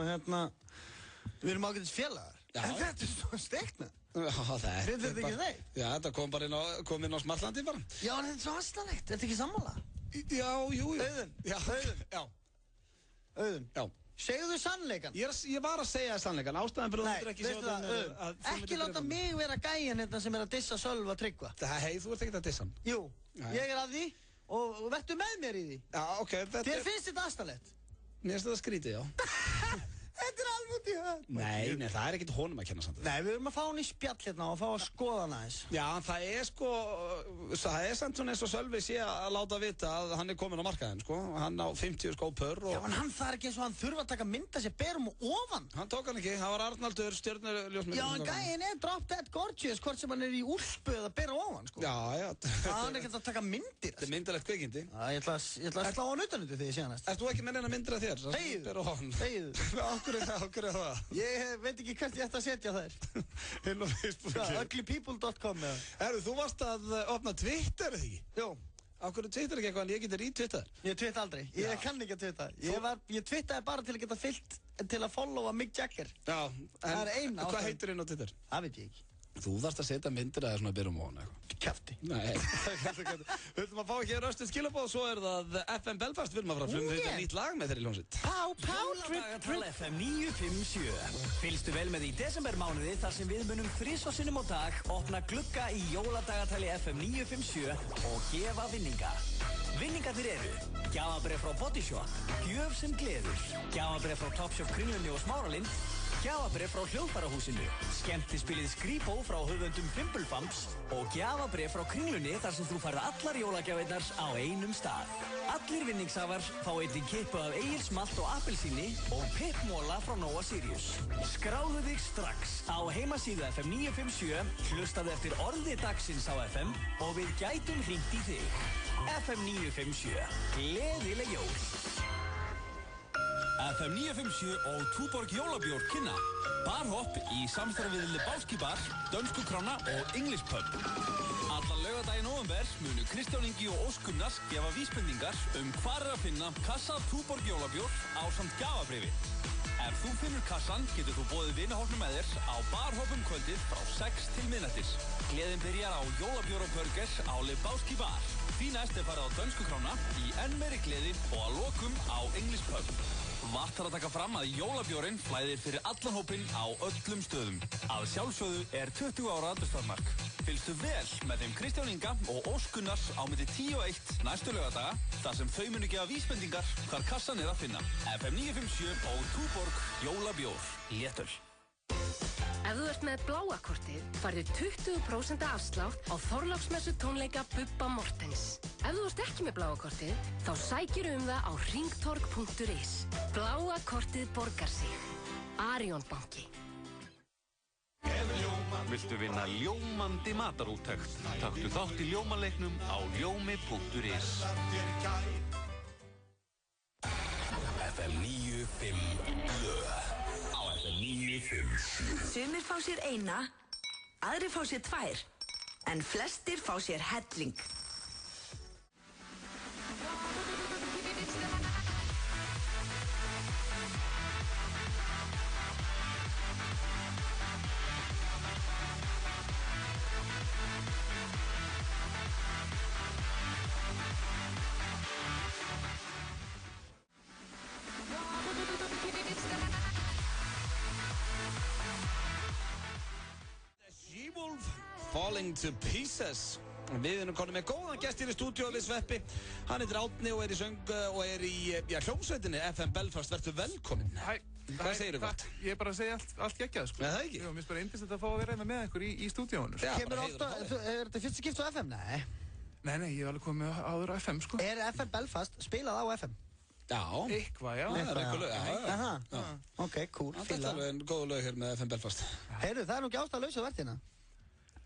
S2: við erum ágætis félagar.
S1: Já.
S2: En þetta er svo stekna.
S1: Já,
S2: Finnst þetta ekki þeir?
S1: Já, þetta kom inn á Smartlandi bara.
S2: Já, en þetta er svo astanlegt, þetta er ekki sammála.
S1: Já, jú.
S2: Auðun.
S1: Já.
S2: Já. Auðun.
S1: Já.
S2: Segðu sannleikan.
S1: Ég var að segja sannleikan, ástæðan fyrir
S2: Nei, veistu það, Auðun, ekki láta mig vera gæjan hérna sem er að dissa Sölva Tryggva.
S1: Hei, þú ert ekkert að dissa hann.
S2: Jú, ég er að því og vertu með mér í því.
S1: Já, ok.
S2: Þér finnst þetta astanlegt?
S1: Mér finnst þetta skrítið, já.
S2: Þetta alveg út í hönd.
S1: Nei, það ekkert honum að kenna samt.
S2: Nei, við erum að fá hann í spjall hérna og fá að skoða hann aðeins.
S1: Já, það samt svona eins og Sölvi sé að láta vita að hann komin á markaðinn, sko. Hann á 50 skópur og...
S2: Já, en hann þarf ekki eins og hann þurfa að taka mynda sér berum og ofan.
S1: Hann tók hann ekki, það var Arnaldur stjörnuljósmynd.
S2: Já, en gæinn drop dead gorgeous, hvort sem hann í úlpu eða bera ofan, sko.
S1: Já.
S2: Hann ekkert að taka myndir.
S1: Þetta myndalegt kvikindi.
S2: Já, ég ætla að slá hann utan undir því ég sé hann næst.
S1: Ert þú ekki með neina myndir af þér? Ákveður það?
S2: Ég veit ekki hvert ég ætti að setja þær.
S1: Inn á Facebooki.
S2: Uglypeople.com
S1: Þú varst að opna Twitter, eða ekki?
S2: Jú.
S1: Ákveður Twitter ekki eitthvað en ég geti retwittað?
S2: Ég twitta aldrei. Ég kann ekki að twitta. Ég twittaði bara til að geta fyllt, til að followa Mick Jagger.
S1: Já.
S2: Það er eina ástæðan.
S1: Hvað heitir inn á Twitter?
S2: Það veit ég ekki.
S1: Þú þarfst að setja myndir að það svona byrjum á hana eitthvað.
S2: Kjafti.
S1: Nei. Við ætlum að fá hér östuð skilabóð, svo það FM Belfast við erum að fara að frumflytja nýtt lag með þeirri hljómsveit.
S9: Jóladagatal FM 957. Fylgstu vel með í desembermánuði þar sem við munum 3 sinnum á dag opna glugga í Jóladagatali FM 957 og gefa vinninga. Vinningarnir eru gjafabréf frá Body Shop, gjöf sem gleður, gjafabréf frá Topshop Kringlunni og Smáralind, gjafabréf frá Hljóðfærahúsinu, skemmtispilið Skrýpó frá höfundum Fimblefamps og gjafabréf frá Kringlunni þar sem þú færð allar jólagjafirnar á einum stað. Allir vinningshafar fá einnig kippu af Egils malt og appelsíni og pippmóla frá Nóa Sirius. Skráðu þig strax á heimasíðu FM 957, hlustaðu eftir orði dagsins á FM og við gætum hringt í þig. FM 957, gleðileg jól.
S3: FM 957 og Túborg jólabjór kynna Barhopp í samstarfi við Lebowski Bar, Dönsku Krána og English Pub. Allan laugardaginn nóvember munu Kristján Ingi og Óskunnars gefa vísbendingar hvar að finna kassa Túborg jólabjór ásamt gjafabréfi. Ef þú finnur kassan getur þú boðið vinahópnum með þér á Barhoppum kvöldið frá 6 til miðnættis. Gleðin byrjar á jólabjór og burgers á Lebowski Bar. Því næst farið á Dönsku Krána í enn meiri gleði og að lokum á English Pub. Vart þarf að taka fram að jólabjórinn flæðir fyrir allan hópinn á öllum stöðum. Að sjálfsögðu 20 ára aldurstakmark. Fylgstu vel með þeim Kristján Inga og Óskunnars á milli 10 og 1 næstu laugardaga þar sem þau munu gefa vísbendingar hvar kassan að finna. FM 957 og Túborg jólabjór. Léttöl.
S7: Ef þú ert með bláa kortið, farðu 20% afslátt á Þorláksmessu tónleika Bubba Mortens. Ef þú ert ekki með bláa kortið, þá sækirðu það á hringtorg.is. Bláa kortið borgar sig. Arion banki.
S10: Viltu vinna ljómandi matarúttekt? Taktu þátt í ljómaleiknum á ljómi.is.
S6: FM 957 á FM 957.
S4: Sumir fá sér eina, aðrir fá sér 2, en flestir fá sér helling.
S1: Falling to Pieces. Við erum konum með góðan gest hér í stúdíu við Sveppi. Hann heitir Árni og í söng og í hljómsveitinni FM Belfast. Vertu velkominn.
S11: Hæ.
S1: Hvað segirðu gott?
S11: Ég er bara að segja allt geggjað, sko.
S1: Nei, það ekki?
S11: Jú, mér finnst bara yndislegt að fá að vera með ykkur í stúdíónu.
S2: Kemur ofta, er þetta fyrst skipt á FM? Nei.
S11: Nei, ég hef alveg komið áður á FM, sko.
S2: Er FM Belfast spilað á FM?
S1: Já.
S11: Eitthvað, já.
S1: Það er eitthvað lög,
S2: já. Ok, cool.
S1: Það er alveg en góð lög hér með FM Belfast.
S2: Heyrðu, það er nú ekki ástæða að lausa verðina.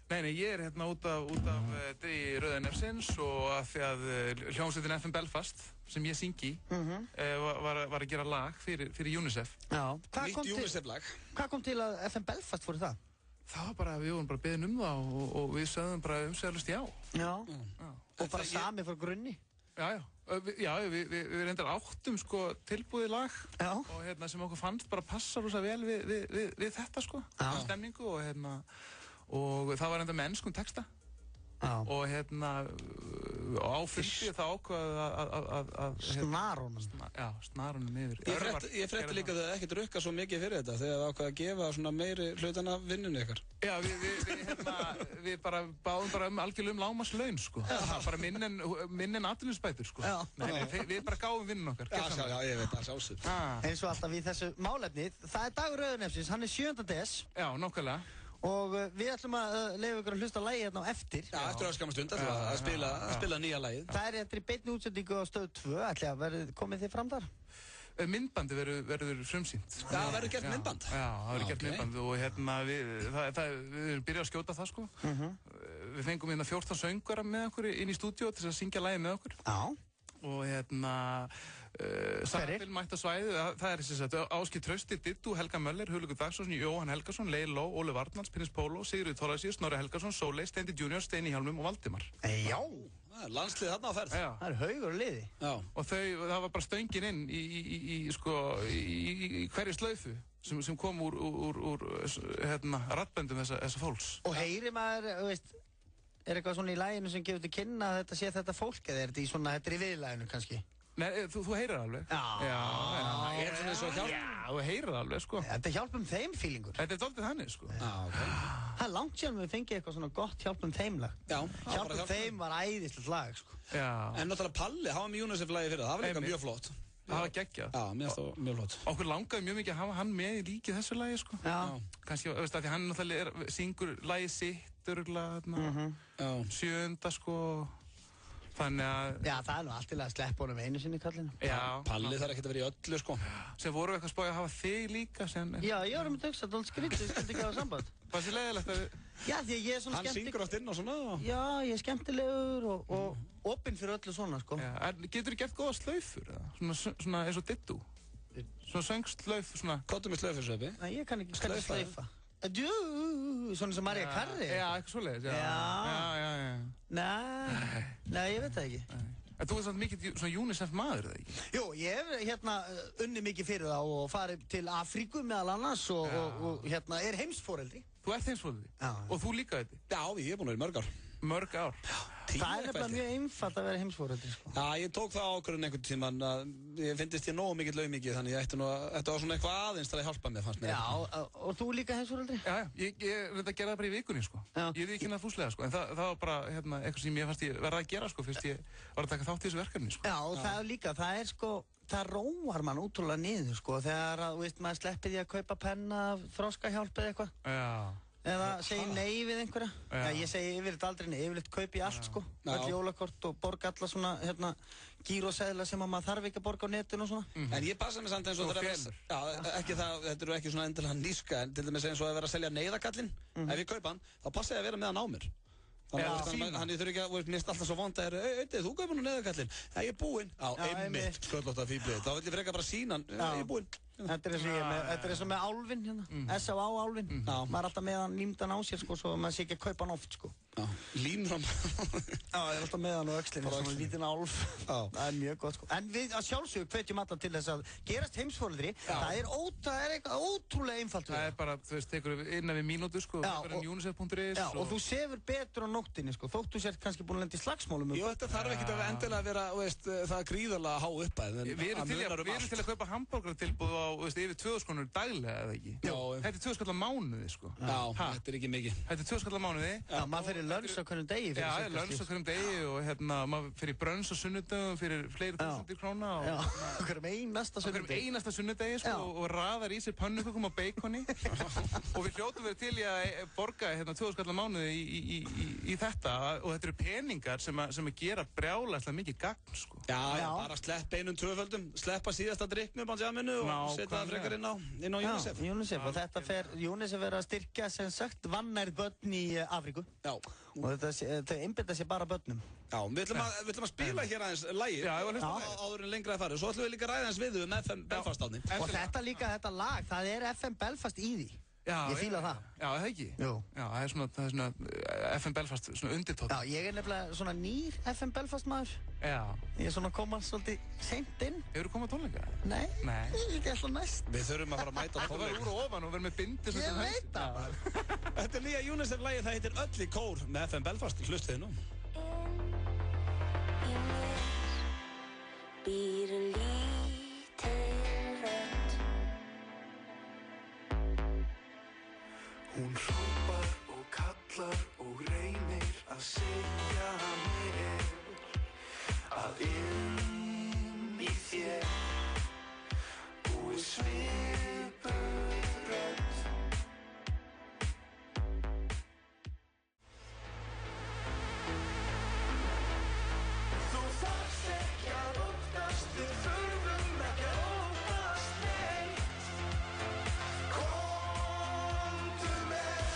S11: Nei, ég er hérna út af Rauða nefsins og að því að hljómsveitin FM Belfast sem ég syngi var að gera lag fyrir UNICEF.
S2: Já.
S1: Nýtt UNICEF-lag.
S2: Hvað kom til að FM Belfast fór það?
S11: Það var bara, við vorum bara beðin það og við sögðum bara umsæðalust já.
S2: Já. Og bara sami frá grunni?
S11: Já. Já, við reyndar áttum sko tilbúið lag og sem okkur fannst bara passa rosa vel við þetta sko. Stemningu og og það var enda með enskum texta og á fundi þá ákvaðu að
S2: snara honum.
S11: Já, snara honum yfir.
S1: Ég frétti líka að það ekki drukka svo mikið fyrir þetta þegar það ákvaðu að gefa svona meiri hlutan af vinnunni ykkar.
S11: Já, við bara báðum bara algjörlega lágmarkslaun, sko. Bara minn en atvinnuleysisbætur, sko. Við bara gáum vinnun okkar.
S1: Já, ég veit það, sjálfsögð.
S2: Eins og alltaf í þessu málefni, það er Dagur Rauðanefsins, hann er 7. des.
S11: Já, nákvæmlega.
S2: Og við ætlum að leyfa ykkur að hlusta á lagið hérna á eftir.
S1: Já, eftir örskamma stund að spila nýja lagið.
S2: Það er eftir í beinni útsendingu á Stöð 2, komið þið fram þar?
S11: Myndbandi verður frumsýnt.
S1: Það verður gert myndband?
S11: Já, það verður gert myndband og við byrjum að skjóta það, sko. Við fengum 14 söngvara með okkur inn í stúdíó til að syngja lagið með okkur.
S2: Já.
S11: Og Safnfilm mætti á svæðið, það er sem sagt Ásgeir Trausti, Dittu, Helga Möller, Hugleikur Dagsson, Jóhann Helgason, Leir Ló, Óli Varnalds, Prins Pólo, Sigurður Thorlacius, Snorri Helgason, Sóley, Steindi Junior, Steini Hjálmum og Valdimar.
S2: Já,
S1: það er landslið þarna á ferð.
S2: Það er haugur liði.
S11: Og það var bara stöngin inn í hverju slaufu sem kom úr raddböndum þessa fólks.
S2: Og heyri maður, er eitthvað svona í laginu sem gefur til kynna að þetta sé þetta fólk eða er þetta í viðlaginu kannski?
S11: Nei, þú heyrir alveg.
S2: Já.
S11: Ég er svona eins og hjálp. Já, þú heyrir alveg, sko.
S2: Þetta er hjálpum þeim feelingur.
S11: Þetta er dálítið þannig, sko.
S2: Já, ok. Það er langt síðan við fengið eitthvað svona gott hjálpum þeim lag.
S1: Já.
S2: Hjálpum þeim var æðislegt lag, sko.
S11: Já.
S1: En náttúrulega Palli, hann var með UNICEF-lagi fyrir það var líka mjög flott.
S11: Það var geggjað.
S1: Já, mér finnst það mjög flott.
S11: Okkur langaði mjög mikið að hafa hann með í líkið þessu lagi, sko.
S2: Já.
S11: Kannski, veist það, því hann náttúrulega syngur lagið sitt, örugglega, 7. sko. Þannig að...
S2: Já, það er nú allt til að sleppa honum einu sinni kallinu.
S11: Já.
S1: Palli þarf ekkert að vera í öllu, sko.
S11: Sem voru við eitthvað spáið að hafa þig líka sem...
S2: Já, ég var með dögst að það er skrítið, ég skildi ekki hafa samband.
S11: Hvað sé leiðilegt að við...
S2: Já, því að ég er svona
S1: Hann syngur oft inn og svona.
S2: Já, ég er skemmtilegur og opinn fyrir öllu svona, sko.
S11: Já, getur þú gert góða slaufur, eða? Svona eins og Dittu? Svona söngslauf, svona...
S1: Kottum við slaufur, Sveppi?
S2: Nei, ég kann ekki slaufa. Svona sem María Carrey.
S11: Já, eitthvað svoleiðis, já.
S2: Nei, ég veit það ekki.
S11: En þú ert svona mikið svona UNICEF maður, eða ekki?
S2: Jú, ég hef unnið mikið fyrir það og farið til Afríku meðal annars og er heimsforeldri.
S11: Þú ert heimsforeldri?
S2: Já.
S11: Og þú líka þetta?
S1: Já, ég er búin að vera mörg ár.
S11: Mörg ár?
S2: Það er nefnilega mjög einfalt að vera heimsforeldri, sko.
S1: Já, ég tók það ákvörðun einhvern tímann að ég finnst ég nógu mikill laumikið þannig ég ætti var svona eitthvað aðeins til að hjálpa mér, fannst mér.
S2: Já, og þú líka heimsforeldri?
S11: Já, ég reyndi að gera það bara í vikunni, sko. Ég hefði ekki náttúrulega fúslega, sko, en það var bara eitthvað sem ég fannst ég verða að gera, sko, fyrst ég var að taka þátt í þessu verkefni, sko.
S2: Já, og það er líka, það róar mann útrúlega niður, sko, þegar, maður sleppir því að kaupa penna af Þroskahjálp eða eitthvað.
S11: Já.
S2: Eða segi nei við einhverja. Já, ég segi yfirleitt aldrei nei, yfirleitt kaupi ég allt, sko. Öll jólakort og borga alla svona, gíróseðla sem maður þarf ekki að borga á netinu og svona.
S1: En ég passa mig samt eins og það þetta eru ekki svona endilega níska, en til dæmis eins og að vera að selja neyðakallinn. Ef ég kaupa hann, þá passa ég að vera með hann á mér. Þannig að ég þurfi ekki að, mér finnst alltaf svo vond að þú kaupir nú neyðakallinn. Já, ég er búinn. Já, einmitt, sköllótta fíblið. Þá vil ég frekar bara sýna hann, ég er búinn.
S2: Þetta er eins og með álfinn hérna, S.A.A. álfinn. Maður er alltaf með hann límdan á sér, sko, svo maður sé ekki að kaupa hann oft, sko.
S1: Límdan?
S2: Já, ég er alltaf með hann á öxlinni, svona lítinn álf. Það er mjög gott, sko. En við að sjálfsögðu hvetjum alla til þess að gerast heimsforeldri. Það er eitthvað ótrúlega einfalt við.
S11: Það er bara, þú veist, tekur innan við mínútu, sko, bara unicef.is.
S2: Já, og þú sefur betur á nóttinni, sko, þótt þú sért kannski búin að lenda í slagsmálum.
S1: Jú, þetta þarf ekkert að endilega að vera, veist, það er gríðarlega há upphæð.
S11: Við erum til að kaupa hamborgaratilboð á, veist, yfir 2.000 krónur daglega, eða ekki?
S1: Já.
S11: Þetta er 2 skall á mánuði, sko.
S1: Já, þetta er ekki mikið.
S11: Þetta er 2 skall á mánuði.
S2: Já, maður fyrir lönns á hverjum degi.
S11: Já, lönns á hverjum degi og maður fyrir brönns á sunnudögum fyrir fleiri þúsundir króna.
S2: Já, hverjum einasta sunnudegi.
S11: Hverjum einasta sunnudegi, sko, og raðar í sér pönnukökum og beikoni. Og við hljótum verið til í að borga 2 skall á mánuði í þetta. Og þetta eru peningar sem að gera brjálæslega mikið gagn, sko.
S1: Já, bara sleppa einum tvöföldum, sleppa síðasta drikknu á jaminu og setja það frekar inn á UNICEF.
S2: Já, UNICEF, og þetta UNICEF er að styrkja, sem sagt, vannærð börn í Afríku. Já. Og þau einbeita sér bara börnum.
S1: Já, við ætlum að spila hér aðeins lagið áður en lengra að fara. Svo ætlum við líka að ræða aðeins við um FM Belfast átni.
S2: Og þetta lag, það er FM Belfast í því. Ég fíla það.
S11: Já, það ekki?
S2: Jú.
S11: Já, það er svona FM Belfast, svona undirtótt.
S2: Já, ég er nefnilega svona nýr FM Belfast maður.
S11: Já.
S2: Ég er svona að koma svolítið seint inn.
S11: Hefur þú komað tónleika?
S2: Nei.
S11: Nei.
S2: Ég er alltaf næst.
S1: Við þurfum að fara að mæta tónleika.
S11: Það var úr og ofan og verið með bindi.
S2: Ég veit það bara.
S1: Þetta er nýja UNICEF-lagið, það heitir Öll í kór með FM Belfast. Hlustið nú.
S12: býr lítil rödd.
S8: Hún hrópar og kallar og reynir að segja mér að inn í þér búi svipuð rödd. Þú þarft ekki að óttast, við þurfum ekki að óttast neitt. Komdu með,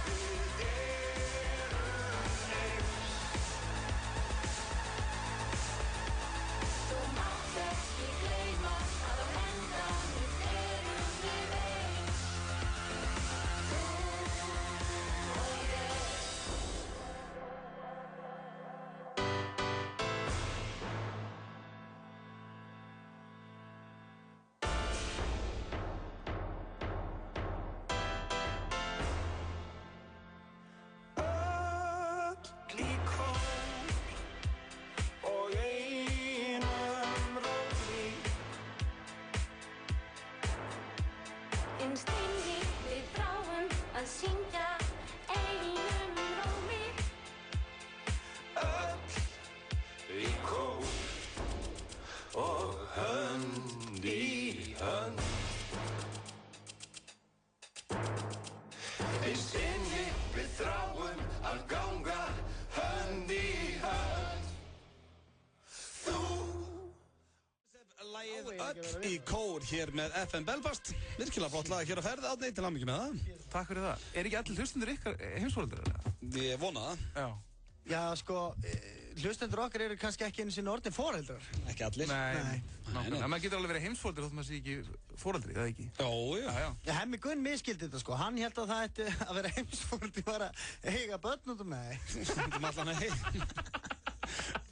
S8: við erum neitt.
S12: Þú mátt ekki gleyma að á endanum erum við eins. Þú og ég.
S8: Öll í kór og einum rómi.
S12: Innst inni við þráum að syngja einum rómi.
S8: Öll í kór og hönd í hönd. Innst inni við þráum að ganga hönd í hönd. Þú
S1: Lagið Öll í kór hér með FM Belfast. Virkilega flott lag hér á ferð, Árni, til hamingju með það.
S11: Takk fyrir það. Er ekki allir hlustendur ykkar heimsforeldrar?
S1: Ég vona það.
S11: Já.
S2: Já, sko, hlustendur okkar eru kannski ekki einu sinni orðin foreldrar.
S1: Ekki allir.
S11: Nei. En maður getur alveg verið heimsforeldri þótt maður sé ekki foreldri, það ekki?
S1: Jó.
S2: Já, Hemmi Gunn misskildi þetta, sko. Hann held að það ætti að vera heimsforeldri bara að eiga börn út nei.
S1: Stundum allan að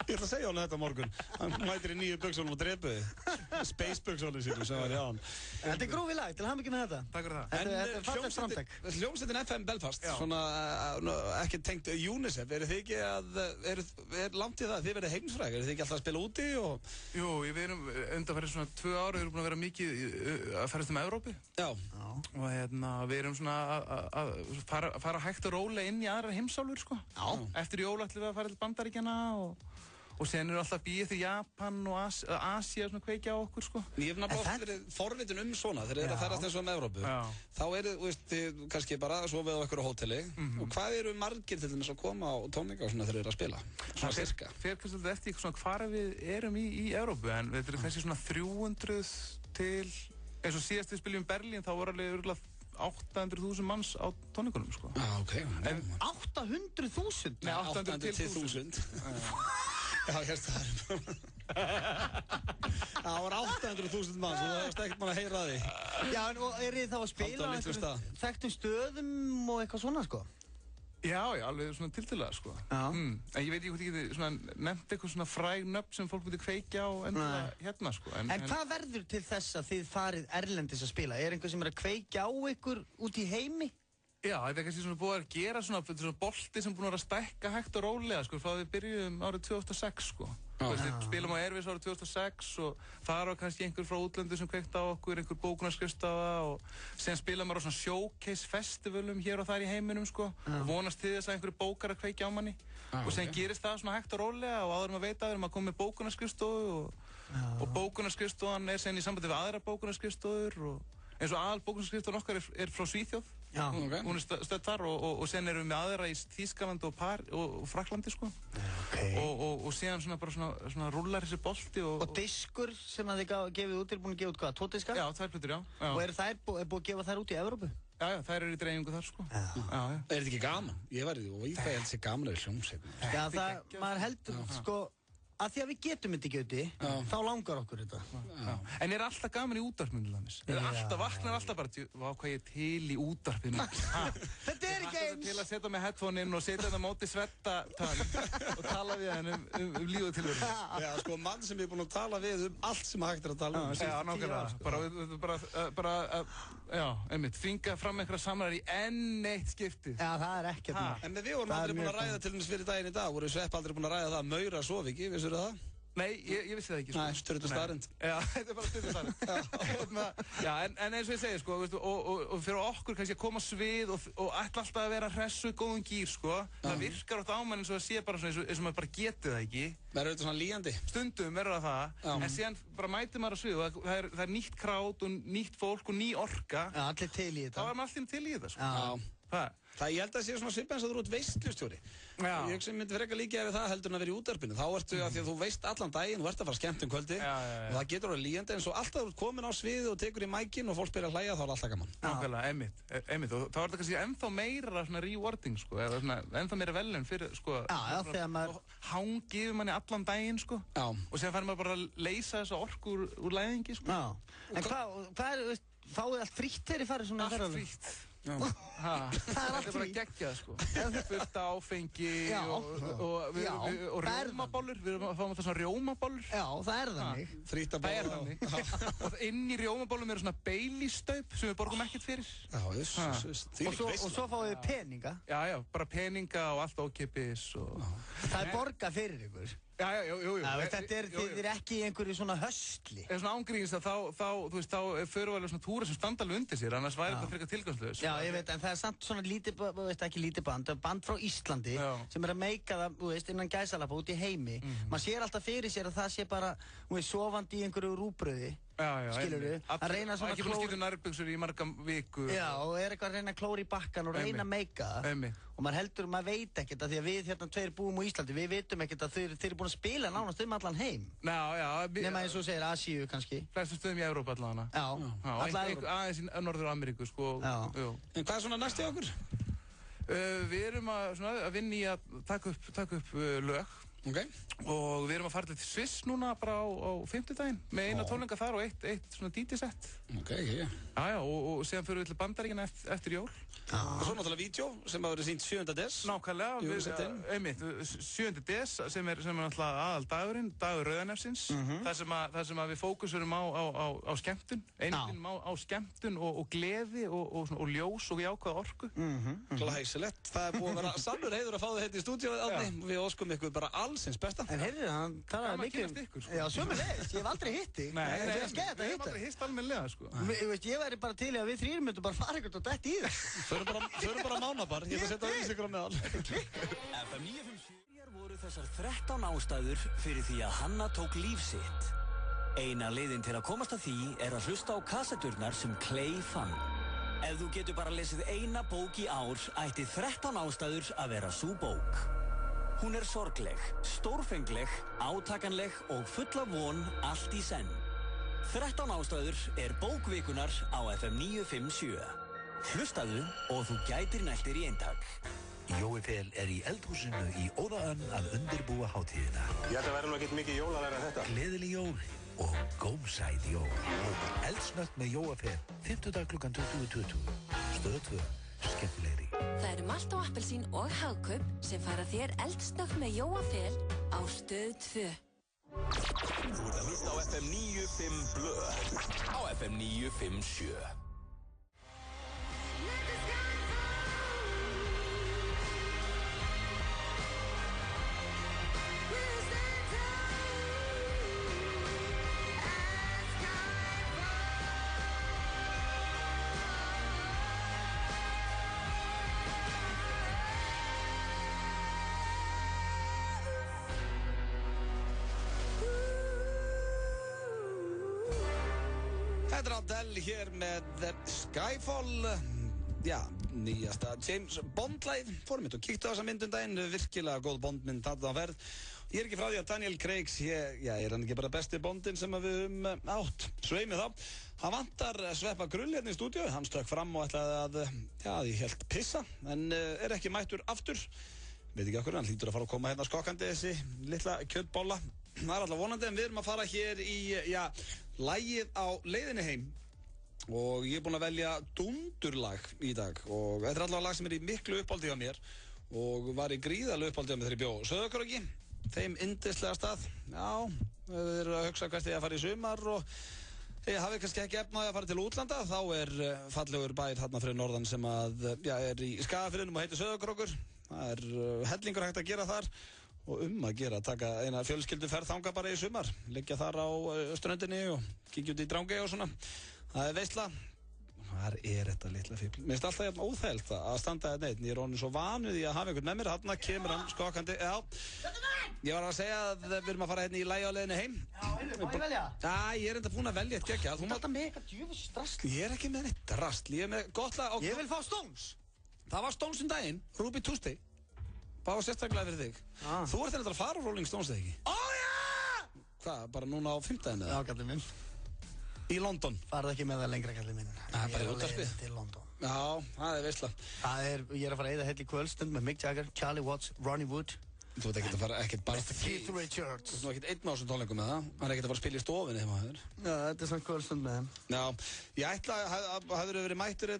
S1: Ég ætla að segja honum þetta á morgun. Hann mætir í nýju buxunum og drepuði. Space buxunum sínum sem var í án.
S2: Þetta er grúfið lag, til hamingju með þetta.
S11: Takk fyrir það.
S2: Þetta er fallegt framtak.
S1: Hljómsveitin FM Belfast, svona ekki tengt UNICEF, eru þið ekki að, er langt í það, þið verið heimsfræg, eru þið ekki alltaf að spila úti og...
S11: Jú, við erum undanfarið svona 2 ára, við erum búin að vera mikið að ferast Evrópu.
S1: Já.
S11: Og við erum svona að fara hægt og rólega inn í aðrar heimsálfur, sko.
S2: Já.
S11: Eftir jól ætlum við að fara til Bandaríkjanna og sen eru alltaf býið til Japan og Asía svona kveikja á okkur, sko.
S1: Ég hef náttúrulega oft verið forvitin svona þegar þið eru að ferast eins og Evrópu. Þá eru, þið kannski bara sofið á einhverju hóteli. Og hvað eru margir til dæmis að koma á tónleika og svona þegar þið eru að spila? Svona cirka.
S11: Fer kannski alltaf eftir svona hvar við erum í Evrópu, en við erum kannski svona 300 til, eins og síðast við spiljum í Berlín, þá voru alveg örugglega 800.000 manns á tónleikunum, sko.
S1: Ok.
S2: 800.000?
S11: Nei, 800 til 1000.
S1: Já, hérst það það var 800.000 manns og það varst ekkert mann að heyra því.
S2: Já, en eru þið þá að spila á einhverjum þekktum stöðum og eitthvað svona, sko?
S11: Já, alveg svona tiltölulega, sko. En ég veit ekki hvort ég geti nefnt eitthvað svona fræg nöfn sem fólk myndi kveikja á endilega hérna, sko. En
S2: hvað verður til þess að þið farið erlendis að spila? Er einhver sem er að kveikja á ykkur út í heimi?
S11: Já, þetta er kannski svona búið að gera svona bolti sem búin að vera að stækka hægt og rólega, sko, frá við byrjum árið 2006, sko. Við spilum á Airways árið 2006 og það var kannski einhver frá útlöndu sem kveikti á okkur, einhver bókunarskrifstofa og sen spila maður á svona showcase festivalum hér og þar í heiminum, sko, og vonast til þess að einhverju bókar að kveikja á manni. Og sen gerist það svona hægt og rólega og áður maður veit að við erum að koma með bókunarskrifstofu og bókunarskrifstofan er sen í sambandi við aðra bókunarskrifstofur og eins og aðal bókunarskrifstofan okkar er frá Svíþjóð. Hún er stödd þar og sen erum við með aðra í Þýskaland og Frakklandi, sko. Og síðan svona bara svona rúllar þessi bolti og
S2: diskur sem að þið gefið út, er búin að gefa út hvað, 2 diskar?
S11: Já, 2 plötur, já.
S2: Og er búið að gefa þær út í Evrópu?
S11: Já, þær eru í dreifingu þar, sko.
S1: Er þetta ekki gaman? Ég var í því og ég held þessi gaman að hljómsveitin.
S2: Já, maður heldur, sko, að því að við getum þetta ekki úti, þá langar okkur þetta.
S11: En er alltaf gaman í útvarpinu, Lamis? Vaknar alltaf bara, vá hvað ég er til í útvarpinu.
S2: Þetta er ekki eins!
S11: Til að setja með headphone-inn og setja þetta móti svettatann og tala við hann um líf og tilveru.
S1: Já, sko, mann sem er búinn að tala við allt sem hægt er að tala um.
S11: Já, nákvæmlega. Já, einmitt, þvinga fram einhverja samræður í enn eitt skipti.
S2: Já, það er ekkert maður.
S1: En við vorum aldrei búin að ræða til dæmis fyrir daginn í dag, voru Svepp aldrei búin að ræða það að Maura sofi ekki, vissur það?
S11: Nei, ég vissi það ekki, sko.
S1: Nei, styrtu staðrind.
S11: Já, þetta bara styrtu staðrind. Já, en eins og ég segi, sko, veistu, og fyrir okkur kannski að koma svið og ætla alltaf að vera hressu, góðum gýr, sko. Það virkar oft á mann eins og það sé bara svona eins og maður bara geti það ekki.
S1: Verður þetta svona líjandi?
S11: Stundum verður það, en síðan bara mætir maður á svið og það er nýtt krát og nýtt fólk og ný orka.
S2: Já, allir til í þetta.
S11: Þá er maður allir til í þetta, sko.
S1: Já. Það ég held að það sé svona svipað eins og þú ert veistlustjóri. Ég hugsa myndi frekar líka við það heldur en að vera í útvarpinu. Þá ertu að því að þú veist allan daginn, þú ert að fara skemmt kvöldi og það getur orðið líjandi en svo alltaf þú ert komin á sviðið og tekur í mækinn og fólk byrjar að hlæja þá er alltaf gaman.
S11: Nákvæmlega, einmitt. Og þá er þetta kannski ennþá meira svona rewarding, sko, eða svona ennþá meira velun fyrir, sko.
S2: Já, þegar maður
S11: hangið manni allan daginn, sko. Já. Og síðan fær maður bara að leysa þessa orku úr læðingi, sko.
S2: Já. En hvað er, fáið allt frítt þegar þið farið svona
S11: allt frítt. Það er bara geggjað, sko. Fullt áfengi og rjómabólur. Við erum að fá með það svona rjómabólur.
S2: Já, það er þannig.
S11: Það er þannig. Og inn í rjómabólum eru svona Baileys-staup sem við borgum ekkert fyrir.
S2: Já, og svo fáið þið peninga.
S11: Já, bara peninga og allt ókeypis.
S2: Það er borgað fyrir ykkur.
S11: Já.
S2: Þið er ekki í einhverju svona höstli.
S11: Ef svona ángríns þá förum við alveg svona túra sem standa alveg undir sér, annars væri þetta frekar tilgangslaus.
S2: Já, ég veit, en það er samt svona ekki lítið band frá Íslandi sem er að meika það, innan gæsalappa út í heimi. Man sér alltaf fyrir sér að það sé bara, sofandi í einhverju rúgbrauði. Skilurðu? Að reyna svona
S11: ekki búin að skipta nærbuxur í marga viku.
S2: Já, og er eitthvað að reyna að klóra í bakkan og reyna að meika það. Og maður heldur, maður veit ekkert að því að við hérna tveir búum á Íslandi, við vitum ekkert að þeir eru búin að spila nánast allan heim.
S11: Já.
S2: Nema eins og segir Asíu kannski.
S11: Flestum stöðum í Evrópu allavega.
S2: Já,
S11: alla Evrópu. Aðeins í Norður-Ameríku, sko.
S2: Já.
S1: En hvað er svona næst í okkur?
S11: Við erum að vinna í að taka upp lög. Og við erum að fara til Sviss núna bara á 50 daginn með eina tónleika þar og eitt svona DJ-sett. Já, og síðan fyrir við til Bandaríkina eftir jól.
S1: Og svo náttúrulega vídeo sem hafa verið sýnt 7. des.
S11: Nákvæmlega, einmitt, 7. des sem er náttúrulega aðaldagurinn, dagur Rauðanefsins. Það sem að við fókusurum á skemmtun, einum á skemmtun og gleði og ljós og jákvæða orku.
S1: Glæsilegt, það er búið að vera sannur heiður að fá þið hérna í stúdíóið, Árni. Við óskum ykkur bara allsins besta.
S2: En heyrðu, hann talaði mikið
S11: ykkur.
S2: Já, sömulegis, ég hef aldrei hitt þig.
S11: Nei, við hefum aldrei hitt almennilega, sko.
S2: Ég væri bara til í að við þrír myndum bara fara ykkur og dætt í það.
S1: Förum bara mánabar, ég ætla að setja auðvísingur á meðal.
S9: FM 957 voru þessar 13 ástæður fyrir því að Hanna tók líf sitt. Eina leiðin til að komast að því er að hlusta á kassetturnar sem Clay fann. Ef þú getur bara lesið eina bók í ár, ætti 13 ástæður að vera sú bók. Hún er sorgleg, stórfengleg, átakanleg og full af von allt í senn. 13 ástæður er bókvikunar á FM 957. Hlustaðu og þú gætir nættir í eintak.
S13: Jói Fel er í eldhúsinu í Óðaönn að undirbúa hátíðina.
S14: Ég ætla að vera nú ekkert mikið jólalæra en þetta.
S13: Gleðileg jól og gómsæð jól. Eldsnögt með Jói Fel, 50 klukkan 20:20. Stöð 2, skemmtilegri.
S4: Það eru Malt og Appelsín og Hagkaup sem færa þér eldsnögt með Jóa Fel á Stöð 2.
S3: Þú ert að hlusta á FM 95 Blöð á FM 957.
S1: Þetta er Adele hér með Skyfall, nýjasta James Bond-læð. Fórum mitt og kíktu á þessa myndum daginn, virkilega góð Bond-mynd þarna á ferð. Ég er ekki frá því að Daniel Craig er hann ekki bara besti Bondinn sem við höfum átt. Svei mig þá. Hann vantar Sveppa Krull hérna í stúdíu, hann stökk fram og ætlaði að ég held pissa, en er ekki mættur aftur. Veit ekki okkur, hann hlýtur að fara að koma hérna skokkandi þessi litla kjötbolla. Það er alltaf vonandi, en við erum að fara hér í, lagið á leiðinni heim. Og ég er búinn að velja dúndurlag í dag. Og þetta er alltaf lag sem er í miklu uppáldi á mér. Og var í gríðarlega uppáldi á mér þegar ég bjó Sauðárkróki. Þeim yndislega stað. Já, við erum að hugsa hvert ég að fara í sumar og ég hafi kannski ekki efnaði að fara til útlanda. Þá er fallegur bær þarna fyrir norðan sem að, er í Skagafirðinum og heitir Sauðárkrókur. Það er hellingur hægt að gera þar. og að gera, taka eina fjölskylduferð þanga bara í sumar, liggja þar á ströndinni og kíkja út í Drangey og svona. Það veisla. Hvar þetta litla fíbl? Mér finnst alltaf jafn óþægilegt að standa þetta neitt. Ég orðinn svo vanur því að hafa einhvern með mér. Þarna kemur hann skokkandi. Já. Ég var að segja að við erum að fara hérna í lagi á leiðinni heim.
S2: Já, má ég velja?
S1: Já, ég enda búinn að velja eitt geggjað.
S2: Þú ert alltaf með eitthvað djöfis drasl.
S1: Ég ekki með neitt drasl. Ég með gott lag.
S2: Ég vil fá Stones.
S1: Það var Stones daginn, Ruby Tuesday. Bara sérstaklega fyrir þig. Þú ert að fara á Rolling Stones eða ekki? Hvað, bara núna á 5.
S2: Já, kallinn minn.
S1: Í London.
S2: Farðu ekki með það lengra, kallinn minn.
S1: Það bara í útvarpið.
S2: Til London.
S1: Já, það veisla.
S2: Ég að fara að eyða heill í kvöldstund með Mick Jagger, Charlie Watts, Ronnie Wood.
S1: Þú veit ekki að fara, ekkert bara...
S2: Keith Richards.
S1: Þú veit ekki einn á þessum tónleikum með það. Hann ekkert að fara að spila í stofinni heima þér.
S2: Já, þetta er svona kvöldstund með þeim.
S1: Já, ég ætla að hafður verið mættur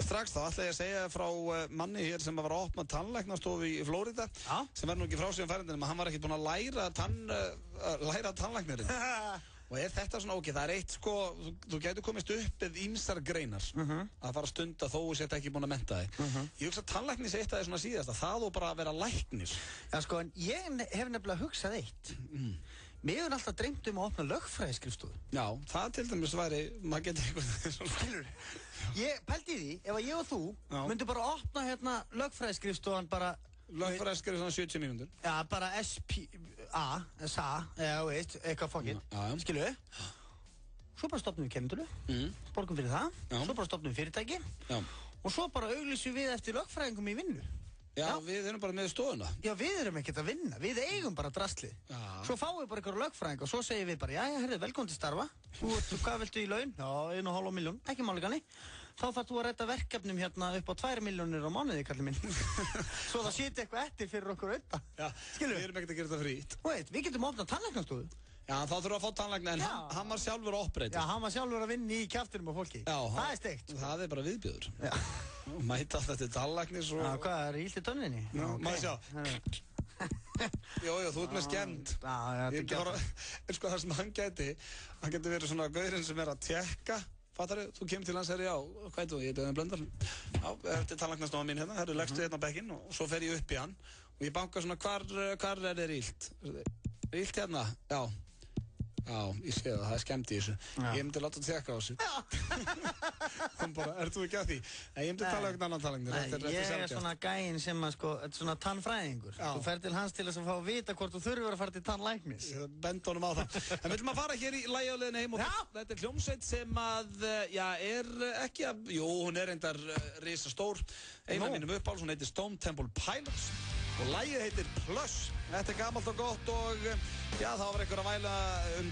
S1: strax þá ætla ég að segja frá manni hér sem var að opna tannlæknastofu í Flórida sem var nú ekki frá sig ferðindin, en hann var ekkert búinn að læra tannlæknirinn. Og þetta svona það er eitt þú getur komist upp með ýmsar greinar að fara að stunda þó þú sért ekki búinn að mennta þig. Ég hugsa að tannlæknis eitt af því svona síðasta, það og bara að vera læknir.
S2: Já en ég hef nefnilega hugsað eitt. Mér hefur alltaf dreymt að opna lögfræðiskrifstofu.
S1: Já, það til dæmis væri, maður getur eitthvað svona.
S2: Skilur, ég pældi því, ef ég og þú myndum bara opna hérna lögfræðiskrifstofan bara...
S1: Lögfræðiskrifstofan 70 mínútur.
S2: Já, bara SA, veist, eitthvað fokkinn, skilur við. Svo bara stofnum við kennitölu, borgum fyrir það, svo bara stofnum við fyrirtæki og svo bara auglýsum við eftir lögfræðingum í vinnu.
S1: Já, við erum bara með stofuna.
S2: Já, við erum ekkert að vinna, við eigum bara draslið. Svo fáum við bara einhverja lögfræðinga og svo segir við bara, herri, velkomin til starfa. Hvað viltu í laun? Já, 1,5 milljón, ekki máli. Þá þarf þú að redda verkefnum hérna upp á 2 milljónir á mánuði, kallið minn. Svo það sitja eitthvað eftir fyrir okkur auðvitað.
S1: Já, við erum ekkert að gera þetta frýtt.
S2: Við getum opnað tannlæknastofu.
S1: Já, þá þurfum við að fá tannlækna, en hann var sjálfur að oppreita.
S2: Já, hann var sjálfur að vinna í kjaftinum á fólki.
S1: Já,
S2: það er steikt.
S1: Það er bara viðbjóður. Já. Mæta alltaf til tannlæknis og...
S2: Já, hvað er ílt í tönninni?
S1: Já, maður sjá. Jó, þú ert með skemmt.
S2: Já, þetta
S1: getur. En sko það sem hann geti verið svona gaurinn sem er að tjekka. Fattar þú kemur til hans, herri, já, hvað er þú? Ég beðið blöndar. Já, þetta er tannlæknastofa mín hérna, herri, leggstu hérna á bekkinn og svo fer ég upp í hann. Og ég banka svona, hvar er þér ílt? Ílt hérna? Já. Já, ég sé það er skemmt í þessu. Ég myndi láta að tjekka á þessu. Hún bara, þú ekki að því? Nei, ég myndi tala um annan tannlæknir.
S2: Ég er svona gæinn sem að þetta er svona tannfræðingur. Þú fer til hans til þess að fá að vita hvort þú þurfir að fara til tannlæknis.
S1: Ég bend honum á það. En við viljum að fara hér í lagi á leiðinni heim og þetta er hljómsveit sem að, er ekki að, hún er reyndar risastór. Einu af mínum uppáhalds, hún heitir Stone Temple Pilots. Og lagið heitir Plus. Þetta er gamalt og gott og það var einhver að væla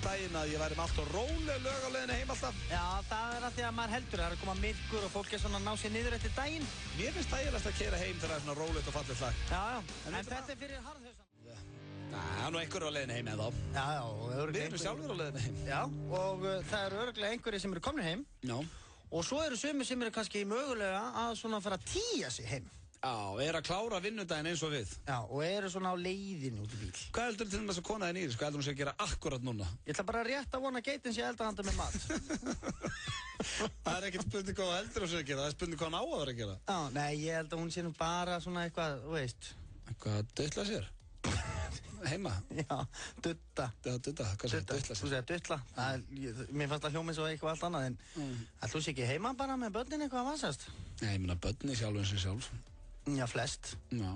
S1: daginn að ég væri með allt og róleg lög á leiðinni heim alltaf.
S2: Já, það er að því að maður heldur, það er að koma myrkur og fólk er svona að ná sér niður eftir daginn.
S1: Mér finnst þægilegast að keyra heim þegar það er svona rólegt og fallegt lag.
S2: Já, en þetta er fyrir harðhausan.
S1: Það er nú einhver á leiðinni heim eða þá.
S2: Já,
S1: við erum sjálfur á leiðinni heim.
S2: Já, og það eru örugglega einhverjir sem eru komnir heim.
S1: Já.
S2: Og svo eru sumir sem eru kannski mögulega að svona fara að tía sig heim.
S1: Já, að klára vinnudaginn eins og við.
S2: Já, og eru svona á leiðinu út í bíl.
S1: Hvað heldur til þess að konaðin í þessu? Hvað heldur hún sé að gera akkurat núna?
S2: Ég ætla bara rétt að vona geitin sé elda handa með mat.
S1: Það er ekkert spurning hvað heldur hún sé að gera, það er spurning hvað hann á að vera að gera.
S2: Já, nei, ég held að hún sé nú bara svona eitthvað, þú veist.
S1: Eitthvað dutla sér? Heima?
S2: Já, dutta.
S1: Já, dutta, hvað segir dutla sér?
S2: Þú segir dutla. Mér fannst það hljómið svo eitthvað allt annað, en ætlu sé ekki heima bara með börnin eitthvað að vasast?
S1: Nei, ég meina börnin sjálf eins og sjálf.
S2: Já, flest.
S1: Já.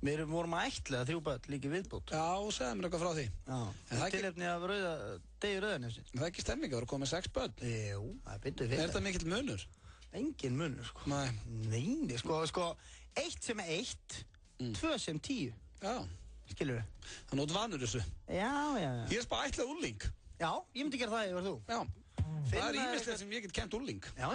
S2: Við vorum að ætla 3 börn líki viðbútt.
S1: Já, segðu mér eitthvað frá því.
S2: Já, tilefni af degi Rauðanesi.
S1: Það er ekki stemming að vera komið 6 börn?
S2: Jú, það er byttið fyrir.
S1: Er þetta mikill munur?
S2: Engin munur, sko.
S1: Nei.
S2: Nei, sko, 1 sem 1, 2 sem 10.
S1: Já.
S2: Skilur við?
S1: Þannig út vanur þessu.
S2: Já.
S1: Ég er bara ætlað úrling.
S2: Já, ég myndi gera það ef þú.
S1: Já. Það er ímislegt sem ég get kent úrling.
S2: Já.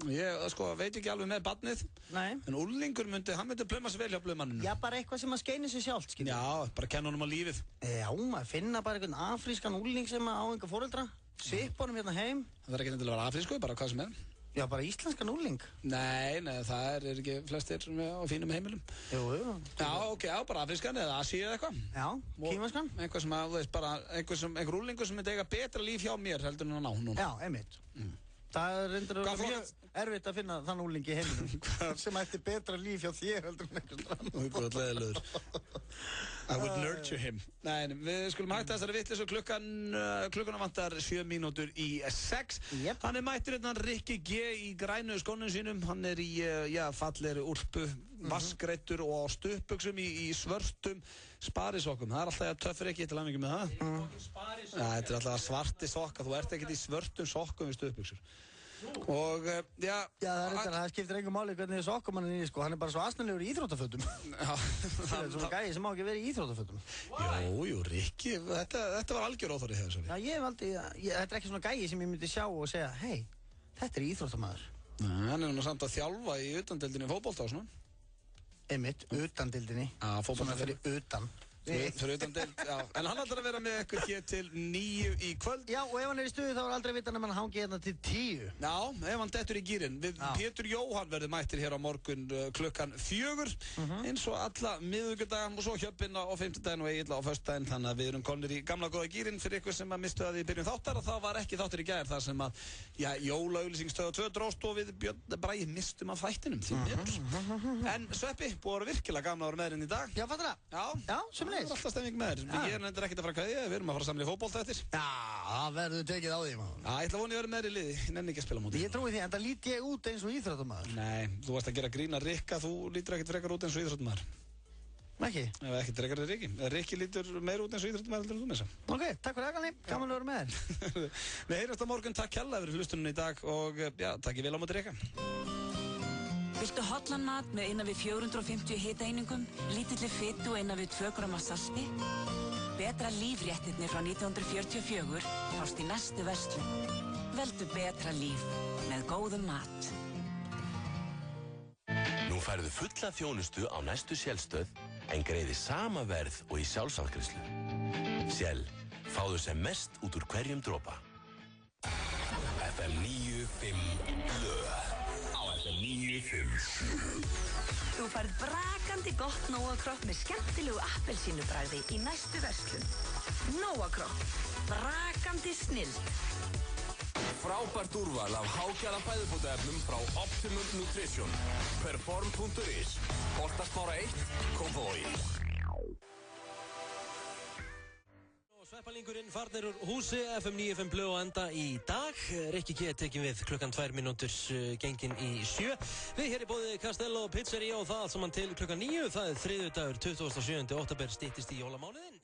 S1: Ég veit ekki alveg með barnið.
S2: Nei.
S1: En úrlingur hann myndi pluma sér vel hjá plumanninu.
S2: Já, bara eitthvað sem að skeini sig sjálft, skilur.
S1: Já, bara kenna honum á lífið.
S2: Já, maður finna bara einhvern afrískan úrling sem á einhver foreldra. Sippa honum hérna heim.
S1: Það er ekki endilega að vera afrísku, bara hvað sem er.
S2: Já, bara íslenskan úrling.
S1: Nei, það er ekki flestir á fínum heimilum.
S2: Jú.
S1: Já, ok, bara afrískan eða asíu eða eitthvað.
S2: Já, kímaskan.
S1: Eitthvað sem að, þú veist, bara einhver úrlingur sem myndi eiga betra líf hjá mér heldur en hann á núna.
S2: Já, einmitt. Það er reyndar mjög erfitt að finna þann úlingi í heiminum sem ætti betra líf hjá þér heldur en einhvers annar.
S1: Þú er bara leðilegur. I would nurture him. Nei, við skulum hætta þessari vitleysu klukkuna vantar 7 mínútur í 6. Yep. Hann er mættur hérna Rikki G í grænu skónum sínum. Hann er í fallegri úlpu, vaskreittur og á stuttbuxum í svörtum sparisokkum. Það er alltaf töffur ekki til hamingju með það. Þetta er alltaf svarti sokka. Þú ert ekkert í svörtum sokkum við stuttbuxur. Og
S2: það skiptir engum máli hvernig þið sokkum hann er í, sko. Hann er bara svo asnalegur í íþróttafötum. Það er svona gæi sem má ekki verið í íþróttafötum.
S1: Jú, Rikki, þetta var algjör óþorri þegar svo.
S2: Já, ég hef aldrei, þetta er ekki svona gæi sem ég myndi sjá og segja, hei, þetta er íþróttamaður.
S1: Nei, hann er nú samt að þjálfa í utandeildinni fótbolta og svona.
S2: Einmitt, utandeildinni. Svona fyrir utan.
S1: Fyrir utan deild, já. En hann ætlar að vera með ykkur hér til 9 í kvöld.
S2: Já, og ef hann er í stuði þá er aldrei vitan að hann hangi hérna til 10.
S1: Já, ef hann dettur í gírinn. Pétur Jóhann verður mættir hér á morgun klukkan 4. Eins og alla miðvikudaga og svo Hjöppinn á 50daginn og Egill á föstudaginn. Þannig að við erum komnir í gamla góða gírinn fyrir ykkur sem að mistu að því í byrjun þáttar. Og það var ekki þáttur í gær þar sem að, jólaauglýsingstöð 2 dróst og við Björn Bragi mistum af þættinum. En Sveppi, búið virkilega gaman að vera með hérna í dag.
S2: Já, fattur það? Já, sem
S1: það er alltaf stemming með þér. Ég er nefndir ekkert að fara að kveðja, við erum að fara að samla í fótbolta eftir.
S2: Já, það verður tekið á því, maður.
S1: Já, ég ætla að vona ég verið með þér í liði, ég nenni ekki að spila móti.
S2: Ég trúi því, en það lít ég út eins og íþróttamaður.
S1: Nei, þú varst að gera grína Rikka, þú lítur ekkert frekar út eins og íþróttamaður.
S2: Ekki?
S1: Ef ekkert frekar er Rikki. Rikki lítur meira út eins og íþróttamaður heldur en þú með þessa.
S2: Ok, takk fyrir aðgani, gaman að vera með þér.
S1: Við heyrjumst á morgun, takk kærlega fyrir hlustunum í dag og takk ég vel á móti Rikka.
S4: Viltu hollan mat með innan við 450 hitaeiningum, lítilli fitu og innan við 2 grama salti? Betra lífréttirnir frá 1944 fást í næstu verslun. Veldu betra líf með góðum mat.
S15: Nú færðu fulla þjónustu á næstu Shell-stöð en greiði sama verð og í sjálfsafgreiðslu. Shell, fáðu sem mest út úr hverjum dropa. FM 95 blöð. FM 95.
S4: Þú færð brakandi gott Nóa-kropp með skemmtilegu appelsínubragði í næstu verslun. Nóa-kropp, brakandi snilld.
S3: Frábært úrval af hágæðan fæðubótaefnum frá Optimum Nutrition. Perform.is. Holtasmára 1, Kópavogi.
S16: Sveppalingurinn farnir úr húsi, FM 95 blöð og enda í dag. Rikki G tekin við klukkan 2 mínútur gengin í 7. Við hér í boði Castello Pizzeria og það allt saman til klukkan 9. Það er þriðjudagur 27. október styttist í jólamánuðinn.